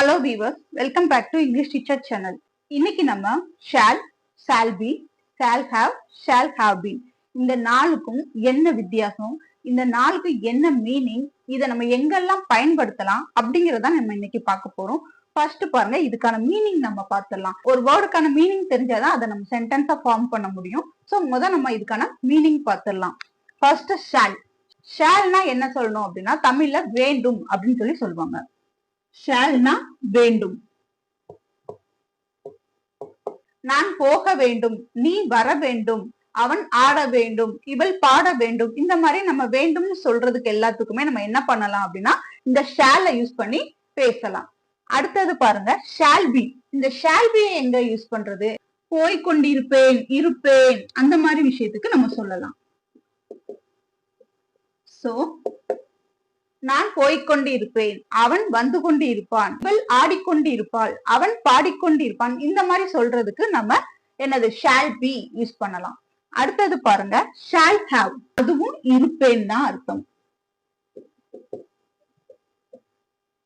Hello viewers, welcome back to English teacher channel. இன்னைக்கு நம்ம shall, shall be, shall have, shall have been இந்த நாளுக்கும் என்ன வித்தியாசம், இந்த நாளுக்கு என்ன மீனிங், இதை நம்ம எங்கெல்லாம் பயன்படுத்தலாம் அப்படிங்கறத நம்ம இன்னைக்கு பார்க்க போறோம். ஃபர்ஸ்ட் பாருங்க, இதுக்கான மீனிங் நம்ம பார்த்துடலாம். ஒரு வேர்டுக்கான மீனிங் தெரிஞ்சாதான் அதை நம்ம சென்டென்ஸா ஃபார்ம் பண்ண முடியும். ஸோ முதல் நம்ம இதுக்கான மீனிங் பார்த்துடலாம். First shawl. ஷால்னா என்ன சொல்லணும் அப்படின்னா, தமிழ்ல வேண்டும் அப்படின்னு சொல்லி சொல்லுவாங்க. ஷால்னா வேண்டும். நான் போக வேண்டும், நீ வர வேண்டும், அவன் ஆட வேண்டும், இவள் பாட வேண்டும். இந்த மாதிரி நம்ம வேண்டும்னு சொல்றதுக்கு எல்லாத்துக்குமே நம்ம என்ன பண்ணலாம் அப்படின்னா, இந்த ஷால யூஸ் பண்ணி பேசலாம். அடுத்தது பாருங்க, ஷால் பி. இந்த ஷால் பி எங்க யூஸ் பண்றது? போய்கொண்டிருப்பேன், இருப்பேன், அந்த மாதிரி விஷயத்துக்கு நம்ம சொல்லலாம். சோ நான் போய்கொண்டு இருப்பேன், அவன் வந்து கொண்டு இருப்பான், இவள் ஆடிக்கொண்டு இருப்பாள், அவன் பாடிக்கொண்டு இருப்பான். இந்த மாதிரி சொல்றதுக்கு நம்ம என்னது ஷால் பி யூஸ் பண்ணலாம். அடுத்தது பாருங்க, ஷால் ஹாவ். அதுவும் இருப்பேன் தான் அர்த்தம்.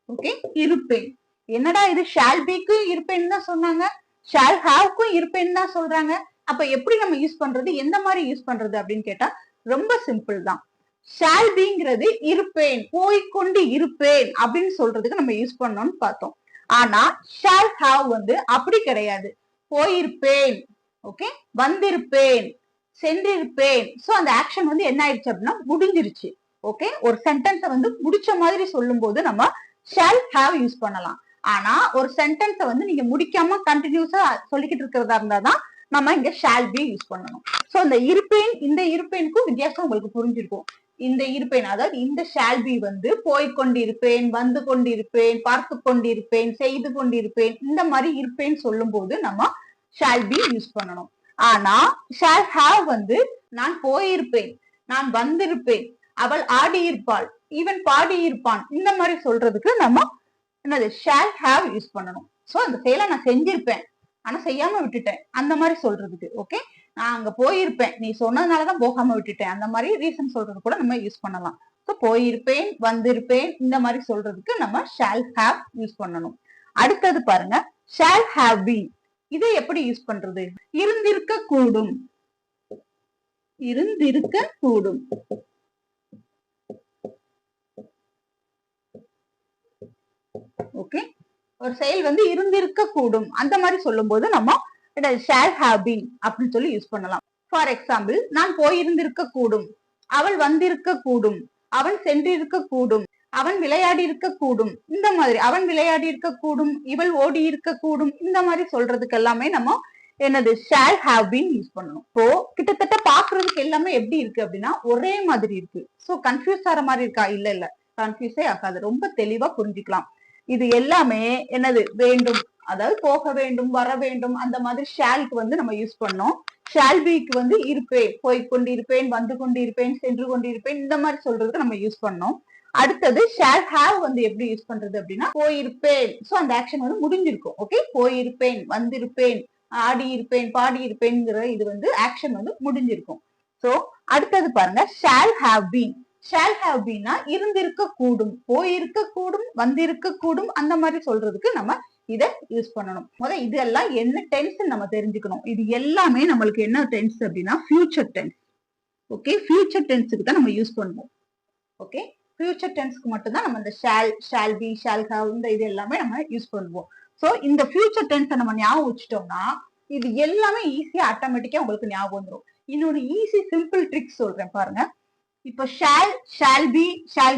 ஓகே, இருப்பேன். என்னடா இது ஷால் பிக்கு இருப்பேன் தான் சொன்னாங்க, ஷால் ஹாவ்க்கும் இருப்பேன் தான் சொல்றாங்க. அப்ப எப்படி நம்ம யூஸ் பண்றது, எந்த மாதிரி யூஸ் பண்றது அப்படின்னு கேட்டா ரொம்ப சிம்பிள் தான். ஷால் பிங்கிறது இருப்பேன், போய்கொண்டு இருப்பேன் அப்படின்னு சொல்றதுக்கு நம்ம யூஸ் பண்ணோம்னு பார்த்தோம். ஆனா ஷால் ஹாவ் வந்து அப்படி கிடையாது. போயிருப்பேன், ஓகே, வந்திருப்பேன், சென்றிருப்பேன். சோ அந்த ஆக்ஷன் வந்து என்ன ஆயிடுச்சு அப்படின்னா முடிஞ்சிருச்சு. ஓகே, ஒரு சென்டென்ஸை வந்து முடிச்ச மாதிரி சொல்லும் போது நம்ம ஷால் ஹாவ் யூஸ் பண்ணலாம். ஆனா ஒரு சென்டென்ஸை வந்து நீங்க முடிக்காம கண்டினியூஸா சொல்லிக்கிட்டு இருக்கிறதா இருந்தாதான் நம்ம இங்க ஷால் பி யூஸ் பண்ணணும். சோ இந்த இருப்பேன், இந்த இருப்பேனுக்கும் வித்தியாசம் உங்களுக்கு புரிஞ்சிருக்கும். இந்த இருப்பேன், அதாவது இந்த ஷால் பி வந்து போய்கொண்டிருப்பேன், வந்து கொண்டிருப்பேன், பார்த்து கொண்டிருப்பேன், செய்து கொண்டிருப்பேன், இந்த மாதிரி இருப்பேன் சொல்லும் போது நம்ம ஷால் பி யூஸ் பண்ணணும். ஆனா ஷால் ஹாவ் வந்து நான் போயிருப்பேன், நான் வந்திருப்பேன், அவள் ஆடி இருப்பாள், இவன் பாடி இருப்பான், இந்த மாதிரி சொல்றதுக்கு நம்ம என்னது ஷால் ஹாவ் யூஸ் பண்ணணும். சோ அந்த செயலை நான் செஞ்சிருப்பேன் ஆனா செய்யாம விட்டுட்டேன், அந்த மாதிரி சொல்றதுக்கு. ஓகே, நான் அங்க போயிருப்பேன், நீ சொன்னதுனாலதான் போகாம விட்டுட்டேன், அந்த மாதிரி ரீசன் சொல்றது கூட நம்ம யூஸ் பண்ணலாம். ஸோ போயிருப்பேன், வந்திருப்பேன், இந்த மாதிரி சொல்றதுக்கு நம்ம ஷால் ஹாவ் யூஸ் பண்ணணும். அடுத்தது பாருங்க, ஷால் ஹாவ் பீன். இதை எப்படி யூஸ் பண்றது? இருந்திருக்க கூடும், இருந்திருக்க கூடும். ஓகே, ஒரு செயல் வந்து இருந்திருக்க கூடும் அந்த மாதிரி சொல்லும் போது நம்ம ஷால் ஹாவ் பீன் அப்படின்னு சொல்லி யூஸ் பண்ணலாம். ஃபார் எக்ஸாம்பிள், நான் போயிருந்திருக்க கூடும், அவள் வந்திருக்க கூடும், அவன் சென்றிருக்க கூடும், அவன் விளையாடி இருக்க கூடும், இந்த மாதிரி அவன் விளையாடி இருக்க கூடும், இவள் ஓடி இருக்க கூடும், இந்த மாதிரி சொல்றதுக்கு எல்லாமே நம்ம என்னது ஷால் ஹாவ் பீன் யூஸ் பண்ணணும். இப்போ கிட்டத்தட்ட பாக்குறதுக்கு எல்லாமே எப்படி இருக்கு அப்படின்னா ஒரே மாதிரி இருக்கு. சோ கன்ஃபியூஸ் ஆகிற மாதிரி இருக்கா? இல்ல இல்ல, கன்ஃபியூஸே ஆகாது, ரொம்ப தெளிவா புரிஞ்சுக்கலாம். இது எல்லாமே என்னது வேண்டும், அதாவது போக வேண்டும், வர வேண்டும், அந்த மாதிரி ஷால்க்கு வந்து நம்ம யூஸ் பண்ணோம். ஷால் பிக்கு வந்து இருப்பேன், போய்கொண்டு இருப்பேன், வந்து கொண்டு இருப்பேன், சென்று கொண்டு இருப்பேன், இந்த மாதிரி சொல்றதுக்கு நம்ம யூஸ் பண்ணோம். அடுத்தது ஷால் ஹாவ் வந்து எப்படி யூஸ் பண்றது அப்படின்னா போயிருப்பேன். சோ அந்த ஆக்ஷன் வந்து முடிஞ்சிருக்கும். ஓகே, போயிருப்பேன், வந்திருப்பேன், ஆடி இருப்பேன், பாடி இருப்பேன்ங்கிற இது வந்து ஆக்ஷன் வந்து முடிஞ்சிருக்கும். சோ அடுத்தது பாருங்க, shawl have been. Shawl have Beena இருந்திருக்க கூடும், போயிருக்க கூடும், வந்திருக்க கூடும், அந்த மாதிரி சொல்றதுக்கு நம்ம இதை யூஸ் பண்ணணும். முதல்ல இதெல்லாம் என்ன டென்ஸ் நம்ம தெரிஞ்சுக்கணும். இது எல்லாமே நம்மளுக்கு என்ன டென்ஸ் அப்படின்னா ஃபியூச்சர் டென்ஸ். ஓகே, ஃபியூச்சர் டென்ஸுக்கு தான் நம்ம யூஸ் பண்ணுவோம். ஓகே, ஃபியூச்சர் டென்ஸ்க்கு மட்டும்தான் நம்ம இந்த shall, shall be, shall have, இந்த இது எல்லாமே நம்ம யூஸ் பண்ணுவோம். சோ இந்த ஃபியூச்சர் டென்ஸை நம்ம ஞாபகம் வச்சுட்டோம்னா இது எல்லாமே ஈஸியா ஆட்டோமேட்டிக்கா உங்களுக்கு ஞாபகம் வந்துடும். இன்னொரு ஈஸி சிம்பிள் ட்ரிக் சொல்றேன் பாருங்க. இப்ப shall, shall be, shall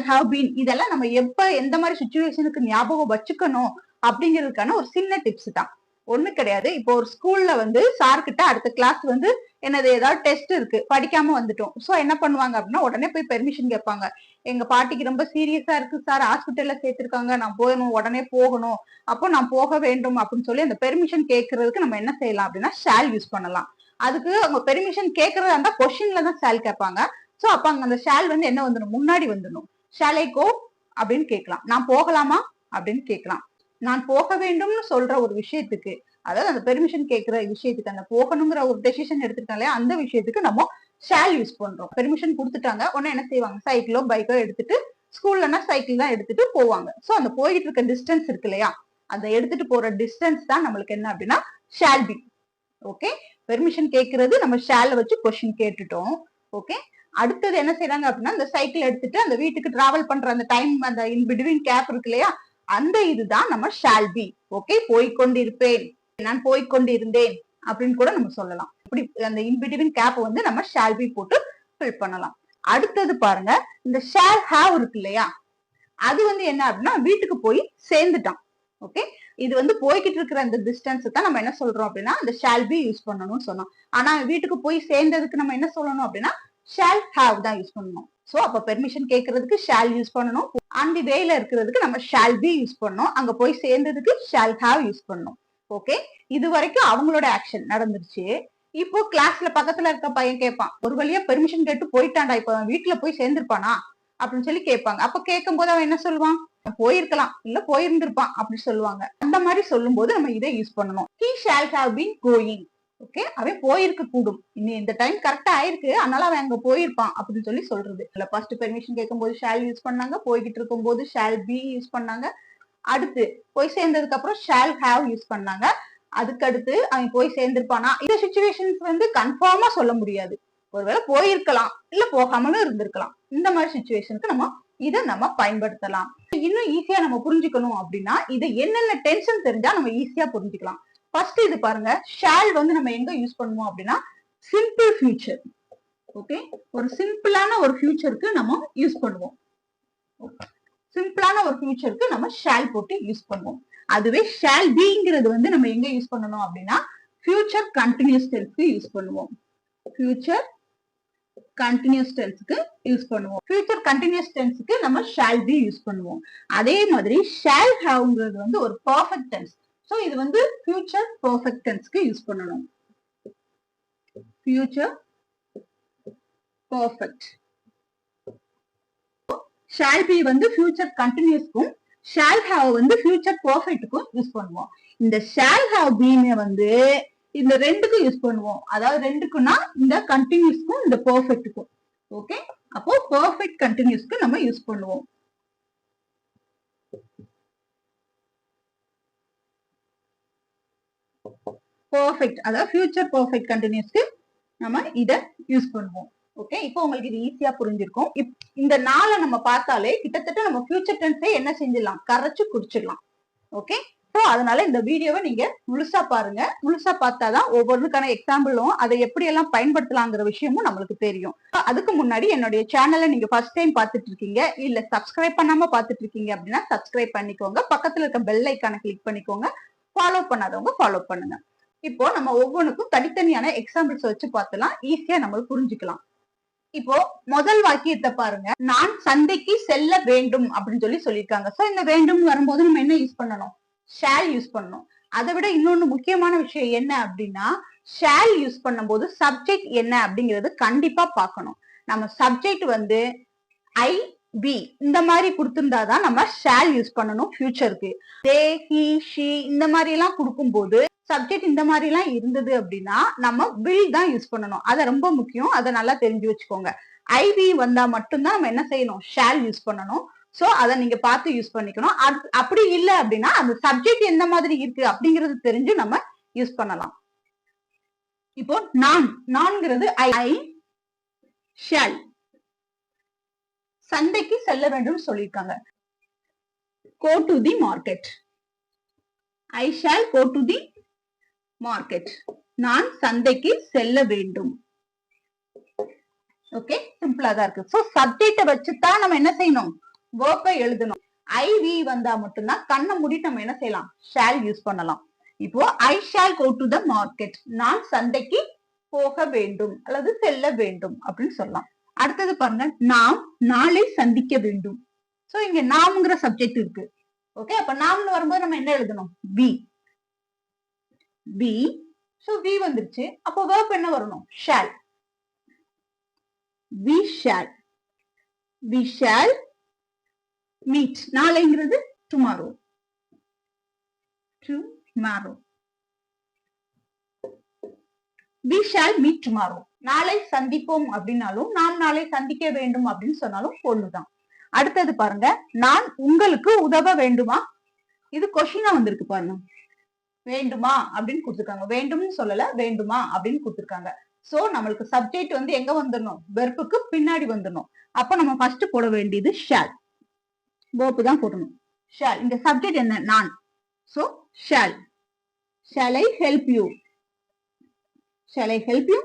have been இதெல்லாம் நம்ம எப்ப எந்த மாதிரி சுச்சுவேஷனுக்கு ஞாபகம் வச்சுக்கணும் அப்படிங்கிறதுக்கான ஒரு சின்ன டிப்ஸ் தான், ஒண்ணு கிடையாது. இப்போ ஒரு ஸ்கூல்ல வந்து சார் கிட்ட அடுத்த கிளாஸ் வந்து என்னது ஏதாவது டெஸ்ட் இருக்கு, படிக்காம வந்துட்டோம். சோ என்ன பண்ணுவாங்க அப்படின்னா உடனே போய் பெர்மிஷன் கேட்பாங்க. எங்க பாட்டிக்கு ரொம்ப சீரியஸா இருக்கு சார், ஹாஸ்பிட்டல்ல சேர்த்திருக்காங்க, நான் போகணும், உடனே போகணும், அப்போ நான் போக வேண்டும் அப்படின்னு சொல்லி அந்த பெர்மிஷன் கேட்கறதுக்கு நம்ம என்ன செய்யலாம் அப்படின்னா ஷால் யூஸ் பண்ணலாம். அதுக்கு அவங்க பெர்மிஷன் கேட்கறதா இருந்தா கொஸ்டின்ல தான் ஷால் கேட்பாங்க. சோ அப்ப அங்க அந்த ஷால் வந்து என்ன வந்துடும், முன்னாடி வந்துடும். ஷால் ஐ கோ அப்படின்னு கேட்கலாம், நான் போகலாமா அப்படின்னு கேட்கலாம். நான் போக வேண்டும்னு சொல்ற ஒரு விஷயத்துக்கு, அதாவது அந்த பெர்மிஷன் கேட்கிற விஷயத்துக்கு, அந்த போகணுங்கிற ஒரு டெசிஷன் எடுத்துட்டாலே அந்த விஷயத்துக்கு நம்ம ஷால் யூஸ் பண்றோம். பெர்மிஷன் கொடுத்துட்டாங்க, உடனே என்ன செய்வாங்க, சைக்கிளோ பைக்கோ எடுத்துட்டு ஸ்கூல்லனா சைக்கிள் தான் எடுத்துட்டு போவாங்க. சோ அந்த போயிட்டு இருக்க டிஸ்டன்ஸ் இருக்கு இல்லையா, அதை எடுத்துட்டு போற டிஸ்டன்ஸ் தான் நம்மளுக்கு என்ன அப்படின்னா ஷால் பி. ஓகே, பெர்மிஷன் கேட்கறது நம்ம ஷால வச்சு கொஸ்டின் கேட்டுட்டோம். ஓகே, அடுத்தது என்ன செய்யறாங்க அப்படின்னா இந்த சைக்கிள் எடுத்துட்டு அந்த வீட்டுக்கு டிராவல் பண்ற அந்த டைம், அந்த இன் பிட்வீன் கேப் இருக்கு இல்லையா, அந்த இதுதான் நம்ம ஷால் பி. ஓகே, போய்கொண்டிருப்பேன், நான் போய்கொண்டிருந்தேன் அப்படின்னு கூட நம்ம சொல்லலாம். இப்படி அந்த இன் பிட்வீன் கேப் வந்து நம்ம ஷால் பி போட்டு ஃபில் பண்ணலாம். அடுத்தது பாருங்க, இந்த ஷால் ஹேவ் இருக்கு இல்லையா, அது வந்து என்ன அப்படின்னா வீட்டுக்கு போய் சேர்ந்துட்டான். ஓகே, இது வந்து போய்கிட்டு இருக்கிற அந்த டிஸ்டன்ஸ் தான் நம்ம என்ன சொல்றோம் அப்படின்னா அந்த ஷால் பி யூஸ் பண்ணணும்னு சொன்னோம். ஆனா வீட்டுக்கு போய் சேர்ந்ததுக்கு நம்ம என்ன சொல்லணும் அப்படின்னா ஷால் ஹேவ் தான் யூஸ் பண்ணணும். சோ அப்ப பெர்மிஷன் கேட்கறதுக்கு ஷால் யூஸ் பண்ணணும், அந்த வேல இருக்கிறதுக்கு நம்ம ஷால் பி யூஸ் பண்ணணும், அங்க போய் சேர்ந்ததுக்கு ஷால் ஹேவ் யூஸ் பண்ணணும். ஓகே, இது வரைக்கும் அவங்களோட ஆக்ஷன் நடந்துருச்சு. இப்போ கிளாஸ்ல பக்கத்துல இருக்க பையன் கேட்பான், ஒரு வழியா பெர்மிஷன் கேட்டு போயிட்டான்டா, இப்ப வீட்டுல போய் சேர்ந்திருப்பானா அப்படின்னு சொல்லி கேட்பாங்க. அப்ப கேட்கும் போது அவன் என்ன சொல்லுவான், போயிருக்கலாம் இல்ல போயிருந்திருப்பான் அப்படி சொல்லுவாங்க. அந்த மாதிரி சொல்லும் போது நம்ம இதை யூஸ் பண்ணணும். he shall have been going. Okay, அவன் போயிருக்க கூடும், இன்னும் இந்த டைம் கரெக்டா ஆயிருக்கு அதனால அவன் அங்க போயிருப்பான் அப்படின்னு சொல்லி சொல்றது. இல்ல ஃபர்ஸ்ட் பெர்மிஷன் கேட்கும் போது ஷால் யூஸ் பண்ணாங்க, போய்கிட்டு இருக்கும் போது ஷால் பி யூஸ் பண்ணாங்க, அடுத்து போய் சேர்ந்ததுக்கு அப்புறம் ஷால் ஹேவ் யூஸ் பண்ணாங்க, அதுக்கு அடுத்து அவன் போய் சேர்ந்திருப்பானா. இந்த சிச்சுவேஷன்ஸ் வந்து கன்ஃபார்மா சொல்ல முடியாது, ஒருவேளை போயிருக்கலாம் இல்ல போகாமலும் இருந்திருக்கலாம். இந்த மாதிரி சிச்சுவேஷனுக்கு நம்ம இதை நம்ம பயன்படுத்தலாம். இன்னும் ஈஸியா நம்ம புரிஞ்சுக்கணும் அப்படின்னா இதை என்னென்ன டென்ஷன் தெரிஞ்சா நம்ம ஈஸியா புரிஞ்சுக்கலாம். ஃபர்ஸ்ட் இது பாருங்க, ஷால் வந்து நம்ம எங்க யூஸ் பண்ணுவோம் அப்படின்னா சிம்பிள் ஃபியூச்சர். ஓகே, ஒரு சிம்பிளான ஒரு ஃபியூச்சருக்கு நம்ம யூஸ் பண்ணுவோம். சிம்பிளான ஒரு ஃபியூச்சருக்கு நம்ம ஷால் போட்டு யூஸ் பண்ணுவோம். அதுவே ஷால் பிங்கிறது வந்து நம்ம எங்க யூஸ் பண்ணணும் அப்படின்னா ஃபியூச்சர் கண்டினியூஸ் டென்ஸ்க்கு யூஸ் பண்ணுவோம். ஃபியூச்சர் கண்டினியூஸ் டென்ஸ்க்கு யூஸ் பண்ணுவோம். ஃபியூச்சர் கண்டினியூஸ் டென்ஸ்க்கு நம்ம ஷால் பி யூஸ் பண்ணுவோம். அதே மாதிரி ஷால் ஹேவ்ங்கிறது வந்து ஒரு பெர்ஃபெக்ட் டென்ஸ். சோ இது வந்து ஃபியூச்சர் பெர்ஃபெக்ட் டென்ஸ்க்கு யூஸ் பண்ணணும். Future perfect. ஷால் பி வந்து ஃபியூச்சர் கண்டினியூஸ்க்கும் ஷால் ஹேவ் வந்து ஃபியூச்சர் பெர்ஃபெக்ட்டுக்கும் யூஸ் பண்ணுவோம். இந்த ஷால் ஹேவ் பீனை வந்து இந்த ரெண்டுக்கும் யூஸ் பண்ணுவோம். அதாவது ரெண்டுக்குன்னா இந்த கண்டினியூஸ்க்கும் இந்த பெர்ஃபெக்ட்டுக்கும். ஓகே, அப்போ பெர்ஃபெக்ட் கண்டினியூஸ்க்கு நம்ம யூஸ் பண்ணுவோம். பெர்ஃபெக்ட், அதாவது ஃபியூச்சர் பெர்ஃபெக்ட் கண்டினியூஸ்க்கு நம்ம இத யூஸ் பண்ணுவோம். ஓகே, இப்போ உங்களுக்கு இது ஈஸியா புரிஞ்சிருக்கும். இந்த நாளை நம்ம பார்த்தாலே கிட்டத்தட்ட நம்ம ஃபியூச்சர் டென்ஸே என்ன செஞ்சிடலாம், கரைச்சு குடிச்சிடலாம். ஓகே, ஸோ அதனால இந்த வீடியோவை நீங்க முழுசா பாருங்க. முழுசா பார்த்தாதான் ஒவ்வொருக்கான எக்ஸாம்பிளும் அதை எப்படி எல்லாம் பயன்படுத்தலாங்கிற விஷயமும் நம்மளுக்கு தெரியும். அதுக்கு முன்னாடி என்னுடைய சேனலை நீங்க ஃபர்ஸ்ட் டைம் பார்த்துட்டு இருக்கீங்க இல்ல சப்ஸ்கிரைப் பண்ணாம பார்த்துட்டு இருக்கீங்க அப்படின்னா சப்ஸ்கிரைப் பண்ணிக்கோங்க, பக்கத்துல இருக்க பெல் ஐக்கானை கிளிக் பண்ணிக்கோங்க, ஃபாலோ பண்ணாதவங்க ஃபாலோ பண்ணுங்க. இப்போ நம்ம ஒவ்வொன்றுக்கும் தனித்தனியான எக்ஸாம்பிள்ஸ் வச்சு பார்த்தலாம், ஈஸியா நம்ம புரிஞ்சுக்கலாம். இப்போ முதல் வாக்கியத்தை பாருங்க, நான் சந்தைக்கு செல்ல வேண்டும் அப்படின்னு சொல்லி சொல்லியிருக்காங்க. சோ இந்த வேண்டும் வரும்போது நம்ம என்ன யூஸ் பண்ணணும், ஷால் யூஸ் பண்ணணும். அதை விட இன்னொன்னு முக்கியமான விஷயம் என்ன அப்படின்னா ஷால் யூஸ் பண்ணும்போது சப்ஜெக்ட் என்ன அப்படிங்கிறது கண்டிப்பா பார்க்கணும். நம்ம சப்ஜெக்ட் வந்து ஐ பி இந்த மாதிரி கொடுத்திருந்தாதான் நம்ம ஷால் யூஸ் பண்ணணும் ஃபியூச்சருக்கு. தே ஹி ஷி இந்த மாதிரி எல்லாம் கொடுக்கும்போது சப்ஜெக்ட் இந்த மாதிரி எல்லாம் இருந்தது அப்படின்னா நம்ம வில் தான் யூஸ் பண்ணணும். அதை ரொம்ப முக்கியம், அதை நல்லா தெரிஞ்சு வச்சுக்கோங்க. ஐவி வந்தா மட்டும்தான் நம்ம என்ன செய்யணும், ஷால் யூஸ் பண்ணணும். சோ அதை நீங்க பார்த்து யூஸ் பண்ணிக்கணும். அப்படி இல்லை அப்படின்னா அந்த சப்ஜெக்ட் எந்த மாதிரி இருக்கு அப்படிங்கிறது தெரிஞ்சு நம்ம யூஸ் பண்ணலாம். இப்போ நான்ங்கிறது ஐ ஷால் சந்தைக்கு செல்ல வேண்டும் சொல்லியிருக்காங்க. go to the market. I shall go to the market. நான் சந்தைக்கு செல்ல வேண்டும். ஓகே, சிம்பிளா தான் இருக்கு. சோ சப்ஜெக்ட வச்சுதான் நம்ம என்ன செய்யணும், வேர்பை எழுதணும். ஐ வி வந்தா மட்டும்தான் கண்ணை மூடிட்டு நம்ம என்ன செய்யலாம், ஷால் யூஸ் பண்ணலாம். இப்போ I shall go to the market, நான் சந்தைக்கு போக வேண்டும் அல்லது செல்ல வேண்டும் அப்படின்னு சொல்லலாம். அடுத்தது பாருங்க, நாம் நாளை சந்திக்க வேண்டும். சோ இங்க நாம்ங்கிற சப்ஜெக்ட் இருக்கு. ஓகே, அப்ப நாம்னு வரும்போது நம்ம என்ன எழுதணும், வி. வி, சோ வி வந்துருச்சு. அப்போ வேர்ப் என்ன வரணும், shall. we shall. we shall meet. நாளைங்கிறது tomorrow. tomorrow. we shall meet tomorrow. நாளை சந்திப்போம் அப்படின்னாலும் நாம் நாளை சந்திக்க வேண்டும் அப்படின்னு சொன்னாலும் ஒண்ணுதான். அடுத்தது பாருங்க, நான் உங்களுக்கு உதவ வேண்டுமா? இது கொஸ்டினா வந்திருக்கு பாருங்க. வேண்டுமா அப்படின்னு கொடுத்துருக்காங்க. வேண்டும்னு சொல்லல, வேண்டுமா அப்படின்னு கொடுத்துருக்காங்க. சோ நம்மளுக்கு சப்ஜெக்ட் வந்து எங்க வந்துடணும்? வெர்புக்கு பின்னாடி வந்துடணும். அப்ப நம்ம ஃபர்ஸ்ட் போட வேண்டியது ஷால். verb தான் போடணும். ஷால். இந்த சப்ஜெக்ட் என்ன? நான். So shall. Shall I help you? Shall I help you?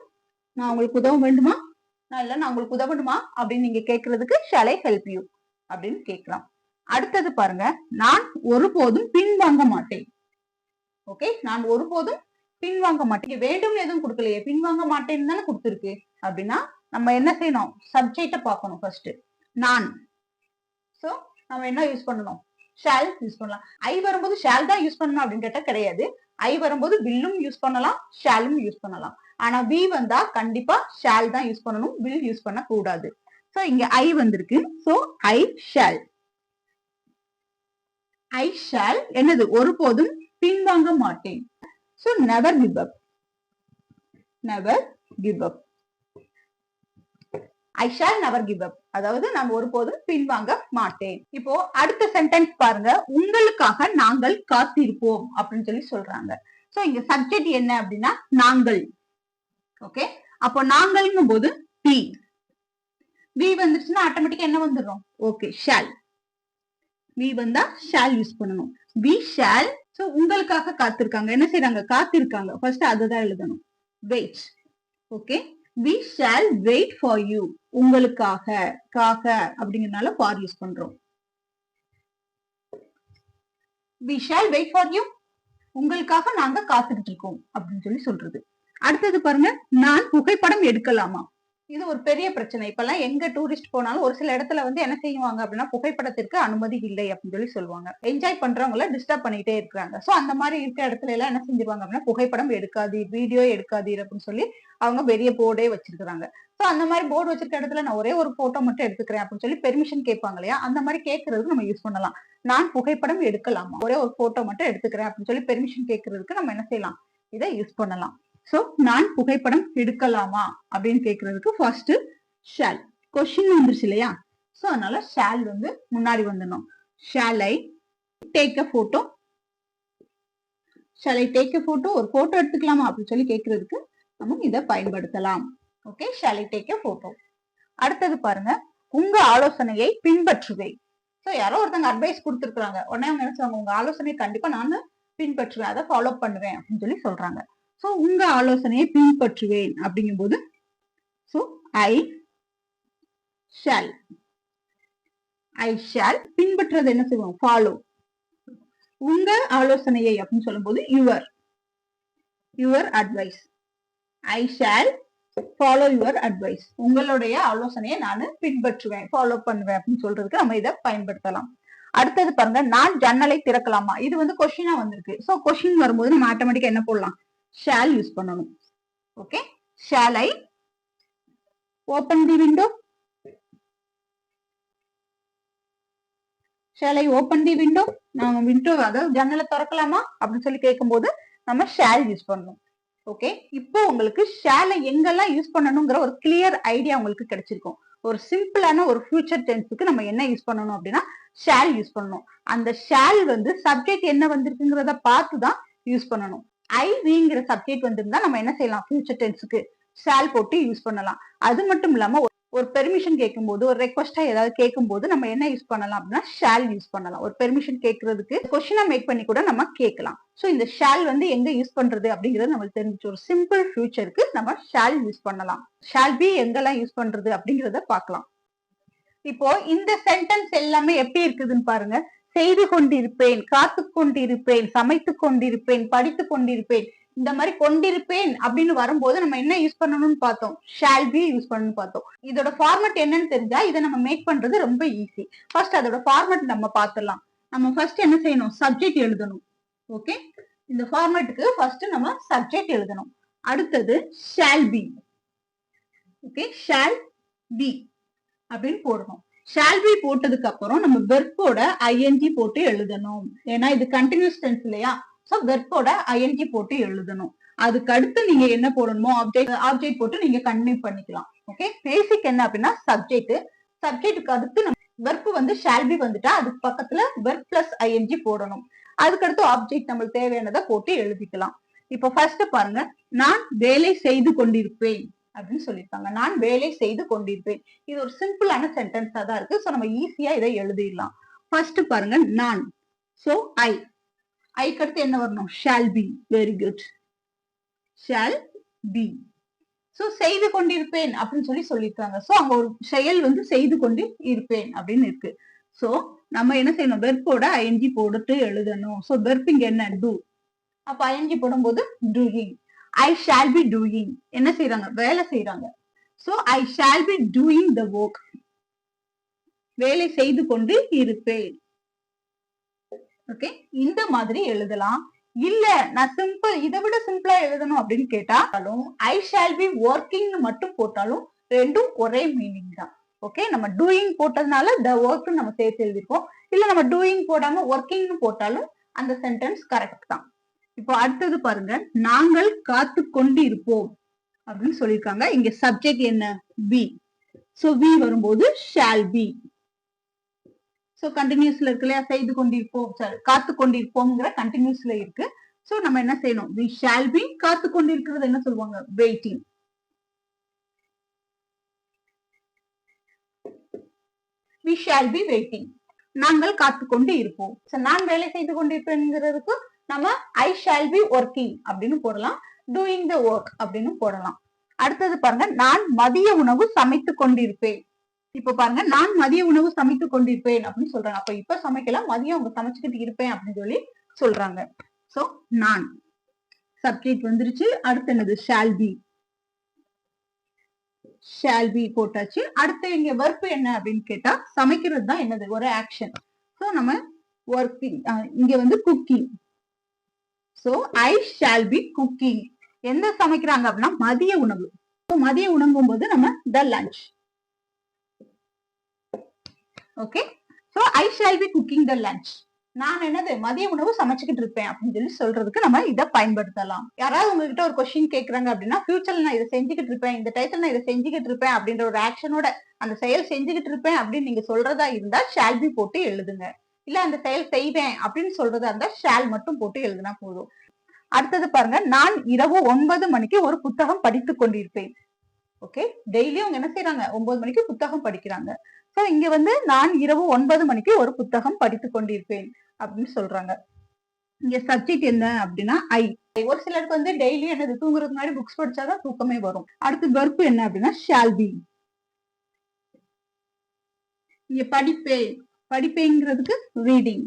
நான் உங்களுக்கு உதவ வேண்டுமா? நான் உங்களுக்கு உதவணுமா அப்படின்னு நீங்க கேட்கறதுக்கு ஷால் ஐ ஹெல்ப் யூ அப்படின்னு கேட்கலாம். அடுத்தது பாருங்க, நான் ஒருபோதும் பின்வாங்க மாட்டேன். ஓகே, நான் ஒருபோதும் பின்வாங்க மாட்டேன். வேண்டும்னு எதுவும் கொடுக்கலையே, பின்வாங்க மாட்டேன்னு தானே கொடுத்துருக்கு. அப்படின்னா நம்ம என்ன செய்யணும்? சப்ஜெக்ட பார்க்கணும் ஃபர்ஸ்ட். நான். சோ நம்ம என்ன யூஸ் பண்ணணும்? ஷால் யூஸ் பண்ணலாம். ஐ வரும்போது ஷால் தான் யூஸ் பண்ணணும் அப்படின்னு கேட்டா கிடையாது. ஐ வரும்போது வில்லும் யூஸ் பண்ணலாம், ஷாலும் யூஸ் பண்ணலாம். ஆனா வி வந்தா கண்டிப்பா ஷால் தான் யூஸ் பண்ணணும், வில் யூஸ் பண்ண கூடாது. சோ இங்க ஐ வந்திருக்கு. So I shall. I shawl என்னது? ஒருபோதும் பின்வாங்க மாட்டேன். So never give up. never give up. I shall never give up. அதாவது நான் ஒருபோதும் பின்வாங்க மாட்டேன். இப்போ அடுத்த சென்டென்ஸ் பாருங்க, உங்களுக்காக நாங்கள் காத்திருப்போம் அப்படின்னு சொல்லி சொல்றாங்க. சோ இங்க சப்ஜெக்ட் என்ன அப்படின்னா நாங்கள். ஓகே, அப்போ நாங்கள்ங்கும் போது we. we வந்துச்சுன்னா ஆட்டோமேட்டிக்கா என்ன வந்துடும்? Okay, shall. we வந்தா shall யூஸ் பண்ணணும். we shall. சோ உங்களுக்காக காத்திருக்காங்க. என்ன செய்யறாங்க? காத்திருக்காங்க. ஃபர்ஸ்ட் அதுதான் எழுதணும். wait. Okay, we shall wait for you. உங்களுக்காக, காக அப்படிங்கறதுனால for யூஸ் பண்றோம். we shall wait for you. உங்களுக்காக நாங்க காத்துக்கிட்டு இருக்கோம் அப்படின்னு சொல்லி சொல்றது. அடுத்தது பாருங்க, நான் புகைப்படம் எடுக்கலாமா? இது ஒரு பெரிய பிரச்சனை. இப்பெல்லாம் எங்க டூரிஸ்ட் போனாலும் ஒரு சில இடத்துல வந்து என்ன செய்வாங்க அப்படின்னா புகைப்படத்திற்கு அனுமதி இல்லை அப்படின்னு சொல்லி சொல்லுவாங்க. என்ஜாய் பண்றவங்கள டிஸ்டர்ப் பண்ணிட்டே இருக்காங்க. சோ அந்த மாதிரி இருக்கிற இடத்துல எல்லாம் என்ன செஞ்சிருவாங்க அப்படின்னா புகைப்படம் எடுக்காதீர், வீடியோ எடுக்காதீர் அப்படின்னு சொல்லி அவங்க பெரிய போர்டே வச்சிருக்காங்க. சோ அந்த மாதிரி போர்டு வச்சிருக்க இடத்துல நான் ஒரே ஒரு போட்டோ மட்டும் எடுத்துக்கிறேன் அப்படின்னு சொல்லி பெர்மிஷன் கேட்பாங்க இல்லையா? அந்த மாதிரி கேட்கறதுக்கு நம்ம யூஸ் பண்ணலாம். நான் புகைப்படம் எடுக்கலாமா? ஒரே ஒரு போட்டோ மட்டும் எடுத்துக்கிறேன் அப்படின்னு சொல்லி பெர்மிஷன் கேட்கறதுக்கு நம்ம என்ன செய்யலாம்? இதை யூஸ் பண்ணலாம். சோ நான் புகைப்படம் எடுக்கலாமா அப்படின்னு கேட்கறதுக்கு ஃபர்ஸ்ட் ஷால். கொஸ்டின் வந்துருச்சு இல்லையா? சோ அதனால ஷால் வந்து முன்னாடி வந்துடணும். Shall I take a photo? Shall I take a photo? ஒரு போட்டோ எடுத்துக்கலாமா அப்படின்னு சொல்லி கேட்கறதுக்கு நம்ம இதை பயன்படுத்தலாம். Okay, shall I take a photo. அடுத்தது பாருங்க, உங்க ஆலோசனையை பின்பற்றுவேன். சோ யாரோ ஒருத்தங்க அட்வைஸ் கொடுத்துருக்காங்க, உடனே அவங்க நினைச்சாங்க உங்க ஆலோசனையை கண்டிப்பா நான் பின்பற்றுவேன், அதை ஃபாலோ பண்ணுவேன் அப்படின்னு சொல்லி சொல்றாங்க. சோ உங்க ஆலோசனையை பின்பற்றுவேன் அப்படிங்கும் போது so I shall. I shall. பின்பற்றுறது என்ன செய்வோம்? ஃபாலோ. உங்க ஆலோசனையை அப்படின்னு சொல்லும் போது your. Your advice. I shall follow your advice. உங்களுடைய ஆலோசனையை நான் பின்பற்றுவேன், ஃபாலோ பண்ணுவேன் அப்படின்னு சொல்றதுக்கு நம்ம இதை பயன்படுத்தலாம். அடுத்தது பாருங்க, நான் ஜன்னலை திறக்கலாமா? இது வந்து கொஸ்டினா வந்திருக்கு. சோ கொஸ்டின் வரும்போது நம்ம ஆட்டோமேட்டிக்கா என்ன போடலாம்? ஷால் யூஸ் பண்ணணும். Okay, shall I open the window? Shall I open the window? நாம விண்டோ அதாவது ஜன்னலை திறக்கலாமா அப்படின்னு சொல்லி கேட்கும்போது நம்ம ஷால் யூஸ் பண்ணணும். ஓகே, இப்போ உங்களுக்கு ஷாலை எங்கெல்லாம் யூஸ் பண்ணணுங்கிற ஒரு கிளியர் ஐடியா உங்களுக்கு கிடைச்சிருக்கும். ஒரு சிம்பிளான ஒரு ஃபியூச்சர் டென்ஸுக்கு நம்ம என்ன யூஸ் பண்ணணும் அப்படின்னா ஷால் யூஸ் பண்ணணும். அந்த ஷால் வந்து சப்ஜெக்ட் என்ன வந்திருக்குங்கிறத பார்த்து தான் யூஸ் பண்ணணும். ஐ விங்கிற சப்ஜெக்ட் வந்திருந்தா நம்ம என்ன செய்யலாம்? ஃபியூச்சர் டென்ஸுக்கு ஷால் போட்டு யூஸ் பண்ணலாம். அது மட்டும் இல்லாம ஒரு பெர்மிஷன் கேட்கும்போது, ஒரு ரெக்வஸ்டா ஏதாவது கேட்கும்போது நம்ம என்ன யூஸ் பண்ணலாம் அப்படின்னா ஷால் யூஸ் பண்ணலாம். ஒரு பெர்மிஷன் கேட்கறதுக்கு கொஸ்டினா மேக் பண்ணி கூட நம்ம கேட்கலாம். சோ இந்த ஷால் வந்து எங்க யூஸ் பண்றது அப்படிங்கிறது நம்மளுக்கு தெரிஞ்சு. ஒரு சிம்பிள் ஃபியூச்சருக்கு நம்ம ஷால் யூஸ் பண்ணலாம். ஷால் பி எங்கெல்லாம் யூஸ் பண்றது அப்படிங்கறத பார்க்கலாம். இப்போ இந்த சென்டென்ஸ் எல்லாமே எப்படி இருக்குதுன்னு பாருங்க. செய்து கொண்டிருப்பேன், காத்து கொண்டிருப்பேன், சமைத்து கொண்டிருப்பேன், படித்து கொண்டிருப்பேன், இந்த மாதிரி கொண்டிருப்பேன் அப்படின்னு வரும்போது நம்ம என்ன யூஸ் பண்ணணும்னு பார்த்தோம்? ஷால் பி யூஸ் பண்ணணும்னு பார்த்தோம். இதோட ஃபார்மட் என்னன்னு தெரிஞ்சா இதை நம்ம மேக் பண்றது ரொம்ப ஈஸி. ஃபர்ஸ்ட் அதோட ஃபார்மட் நம்ம பார்த்துடலாம். நம்ம ஃபர்ஸ்ட் என்ன செய்யணும்? சப்ஜெக்ட் எழுதணும். ஓகே, இந்த ஃபார்மேட்டுக்கு ஃபர்ஸ்ட் நம்ம சப்ஜெக்ட் எழுதணும். அடுத்தது shall be. Okay, shall be அப்படின்னு போடணும். ஷால் பி போட்டதுக்கு அப்புறம் நம்ம வெர்போட ஐஎன்ஜி போட்டு எழுதணும். ஏன்னா இது கண்டினியூஸ் டென்ஸ் இல்லையா? சோ வெர்போட ஐஎன்ஜி போட்டு எழுதணும். அதுக்கு அடுத்து நீங்க என்ன போடணுமோ ஆப்ஜெக்ட் போட்டு நீங்க கண்டினியூ பண்ணிக்கலாம். ஓகே, பேசிக் என்ன அப்படின்னா சப்ஜெக்ட். சப்ஜெக்ட்டுக்கு அடுத்து நம்ம வெர்ப் வந்து ஷால் பி வந்துட்டா அதுக்கு பக்கத்துல வெர்ப் பிளஸ் ஐஎன்ஜி போடணும். அதுக்கடுத்து ஆப்ஜெக்ட் நம்மளுக்கு தேவையானதை போட்டு எழுதிக்கலாம். இப்போ ஃபர்ஸ்ட் பாருங்க, நான் வேலை செய்து கொண்டிருப்பேன் அப்படின்னு சொல்லியிருக்காங்க. நான் வேலை செய்து கொண்டிருப்பேன். இது ஒரு சிம்பிளான சென்டென்ஸா தான் இருக்கு. சோ நம்ம ஈஸியா இதை எழுதிடலாம். ஃபர்ஸ்ட் பாருங்க, நான். சோ ஐக்கு அடுத்து என்ன வரணும்? Shall be. Very good. Shawl be. So செய்து கொண்டிருப்பேன் அப்படின்னு சொல்லியிருக்காங்க. சோ அங்க ஒரு செயல் வந்து செய்து கொண்டு இருப்பேன் அப்படின்னு இருக்கு. சோ நம்ம என்ன செய்யணும்? வெர்போட ஐஎன்ஜி போட்டு எழுதணும். சோ வெர்ப் இங்க என்ன? டூ. அப்ப ஐஎன்ஜி போடும்போது doing. I shall be doing. என்ன செய்யறாங்க? வேலை செய்யறாங்க. So I shall be doing the work. வேலை செய்து கொண்டு இருப்பேன். ஓகே, இந்த மாதிரி எழுதலாம். இல்ல நான் சிம்பிள் இதை விட சிம்பிளா எழுதணும் அப்படின்னு கேட்டாலும் ஐ ஷால் பி ஒர்க்கிங் மட்டும் போட்டாலும் ரெண்டும் ஒரே மீனிங் தான். ஓகே, நம்ம டூயிங் போட்டதுனால த ஒர்க் நம்ம சேர்த்து எழுதிருக்கோம். இல்ல நம்ம டூயிங் போடாம ஒர்க்கிங் போட்டாலும் அந்த சென்டென்ஸ் கரெக்ட் தான். இப்போ அடுத்தது பாருங்க, நாங்கள் காத்து கொண்டு இருப்போம் அப்படின்னு சொல்லியிருக்காங்க. இங்க சப்ஜெக்ட் என்ன? பி. சோ வி வரும்போது ஷால் பி. சோ கண்டினியூஸ்ல இருக்கு இல்லையா? செய்து கொண்டிருப்போம், காத்து கொண்டிருப்போம்ங்கிற கண்டினியூஸ்ல இருக்கு. சோ நம்ம என்ன செய்யணும்? We shall be. காத்து கொண்டிருக்கிறது என்ன சொல்லுவாங்க? Waiting. We shall be waiting. நாங்கள் காத்து கொண்டு இருப்போம். நான் வேலை செய்து கொண்டிருப்பேங்கிறதுக்கு நம்ம ஐ ஷால் பி ஒர்க்கிங் அப்படின்னு போடலாம். டூயிங் த ஒர்க் அப்படின்னு போடலாம். அடுத்தது பாருங்க, நான் மதிய உணவு சமைத்து கொண்டிருப்பேன். இப்ப பாருங்க, நான் மதிய உணவு சமைத்து கொண்டிருப்பேன் அப்படின்னு சொல்றாங்க. அப்ப இப்ப சமைக்கலாம், மதியம் அவங்க சமைச்சுக்கிட்டு இருப்பேன் அப்படின்னு சொல்லி சொல்றாங்க. சோ நான் சப்ஜெக்ட் வந்துருச்சு. அடுத்து என்னது? Shawl be. ஷால் பி போட்டாச்சு. அடுத்து இங்க வெர்ப் என்ன அப்படின்னு கேட்டா சமைக்கிறது தான் என்னது? ஒரு ஆக்ஷன். சோ நம்ம ஒர்க்கிங். இங்க வந்து cooking. So I shall B cooking. எந்த சமைக்கிறாங்க அப்படின்னா மதிய உணவு. மதிய உணவும் போது நம்ம த lunch. Okay, so I shall B cooking the lunch. நான் என்னது? மதிய உணவு சமைச்சுக்கிட்டு இருப்பேன் அப்படின்னு சொல்லி சொல்றதுக்கு நம்ம இதை பயன்படுத்தலாம். யாராவது உங்ககிட்ட ஒரு கொஸ்டின் கேட்கறாங்க அப்படின்னா ஃபியூச்சர்ல நான் இதை செஞ்சுக்கிட்டு இருப்பேன், இந்த டைத்துல நான் இதை செஞ்சுக்கிட்டு இருப்பேன் அப்படின்ற ஒரு ஆக்ஷனோட அந்த செயல் செஞ்சுக்கிட்டு இருப்பேன் அப்படின்னு நீங்க சொல்றதா இருந்தா ஷால் பி போட்டு எழுதுங்க. இல்ல அந்த செயல் செய்வேன் அப்படின்னு சொல்றதா இருந்தா ஷால் மட்டும் போட்டு எழுதுனா போதும். அடுத்தது பாருங்க, நான் இரவு 9 மணிக்கு ஒரு புத்தகம் படித்துக் கொண்டிருப்பேன். ஓகே, டெய்லியும் அவங்க என்ன செய்யறாங்க? 9 மணிக்கு புத்தகம் படிக்கிறாங்க. சோ இங்க வந்து நான் இரவு 9 மணிக்கு ஒரு புத்தகம் படித்துக் கொண்டிருப்பேன் அப்படின்னு சொல்றாங்க. இங்க சப்ஜெக்ட் என்ன அப்படின்னா ஐ. ஒரு சிலருக்கு வந்து டெய்லி என்னது? தூங்குறதுக்கு முன்னாடி புக்ஸ் படிச்சாதான் தூக்கமே வரும். அடுத்து வெர்ப் என்ன அப்படின்னா ஷால் பி. இங்க படிப்பேன். படிப்பேங்கிறதுக்கு ரீடிங்.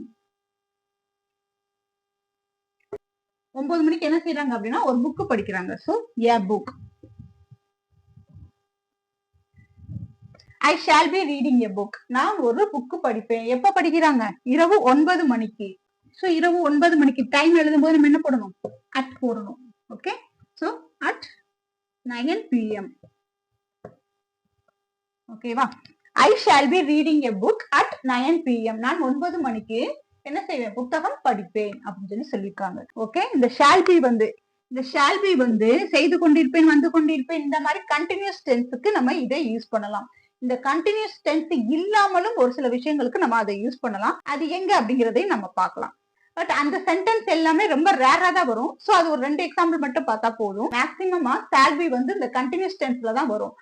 9 மணிக்கு என்ன செய்யறாங்க அப்படின்னா ஒரு புக் படிக்கிறாங்க. சோ ஏ புக். ஐ ஷால் பி ரீடிங் எ புக். நான் ஒரு புக் படிப்பேன். எப்ப படிக்கிறாங்க? இரவு 9 மணிக்கு. சோ இரவு 9 மணிக்கு டைம் எழுதும் போது நம்ம என்ன போடணும்? அட் போடணும். Okay, so at 9 PM. ஓகேவா? ஐ shall B reading a book at 9 PM. நான் 9 மணிக்கு என்ன செய்வேன்? புத்தகம் படிப்பேன் அப்படின்னு சொல்லியிருக்காங்க. ஓகே, இந்த ஷால் பி வந்து செய்து கொண்டிருப்பேன், வந்து கொண்டிருப்பேன், இந்த மாதிரி கண்டினியூஸ் டென்ஸுக்கு நம்ம இதை யூஸ் பண்ணலாம். இந்த கண்டினியூஸ் டென்ஸ் இல்லாமலும் ஒரு சில விஷயங்களுக்கு நம்ம அதை யூஸ் பண்ணலாம். அது எங்க அப்படிங்கறதையும் நம்ம பார்க்கலாம். பட் அந்த சென்டென்ஸ் எல்லாமே ரொம்ப ரேரா தான் வரும். சோ அது ஒரு 2 எக்ஸாம்பிள் மட்டும் பார்த்தா போதும். மேக்சிமமா ஷால் பி வந்து இந்த கண்டினியூஸ் டென்ஸ்ல தான் வரும்.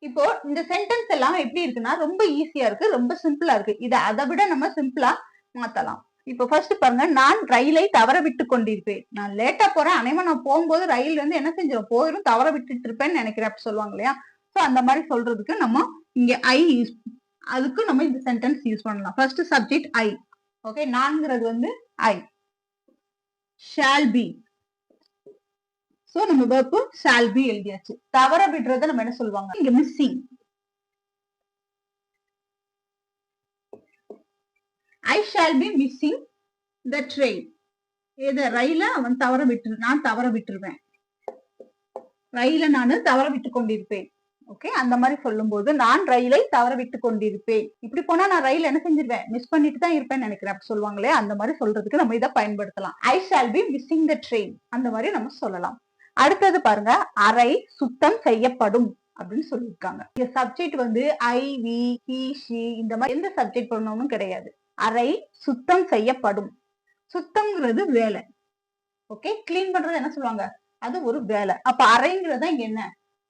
இப்போ இந்த சென்டென்ஸ் எல்லாம் எப்படி இருக்குன்னா ரொம்ப ஈஸியா இருக்கு, ரொம்ப சிம்பிளா இருக்கு. இதை அதை விட நம்ம சிம்பிளா மாத்தலாம். இப்போ ஃபர்ஸ்ட் பாருங்க, நான் ரயிலை தவற விட்டு கொண்டிருப்பேன். நான் லேட்டா போறேன், அனைவன் நான் போகும்போது ரயில் வந்து என்ன செஞ்சிடும்? போயிடும், தவற விட்டுட்டு இருப்பேன்னு நினைக்கிறேன் அப்படி சொல்லுவாங்க இல்லையா? சோ அந்த மாதிரி சொல்றதுக்கு நம்ம இங்க ஐ யூஸ், அதுக்கு நம்ம இந்த சென்டென்ஸ் யூஸ் பண்ணலாம். First subject I. ஓகே, நான்ங்கிறது வந்து ஐ. Shall be. சோ நம்ம வெர்ப் ஷால் பி எழுதியாச்சு. தவற விடுறத நம்ம என்ன சொல்லுவாங்க? இங்க missing. I shall be missing the train. ஏதோ ரயில அவன் நான் தவற விட்டுருவேன். ரயில நான் தவற விட்டு கொண்டிருப்பேன். ஓகே, அந்த மாதிரி சொல்லும் போது நான் ரயிலை தவற விட்டு கொண்டிருப்பேன். இப்படி போனா நான் ரயில் என்ன செஞ்சிருவேன்? மிஸ் பண்ணிட்டு தான் இருப்பேன்னு நினைக்கிறேன் அப்படி சொல்லுவாங்களே, அந்த மாதிரி சொல்றதுக்கு நம்ம இதை பயன்படுத்தலாம். ஐ shall be missing the train. அந்த மாதிரி நம்ம சொல்லலாம். அடுத்தது பாருங்க, அறை சுத்தம் செய்யப்படும் அப்படின்னு சொல்லியிருக்காங்க. இங்க சப்ஜெக்ட் வந்து ஐ, வி, ஹி, ஷி இந்த மாதிரி எந்த சப்ஜெக்ட் பண்ணணும் கிடையாது. அறை சுத்தம் செய்யப்படும். சுத்தம்ங்கிறது வேலை. ஓகே, கிளீன் பண்றது என்ன சொல்லுவாங்க, அது ஒரு வேலை. அப்ப அறைங்கிறது இங்க என்ன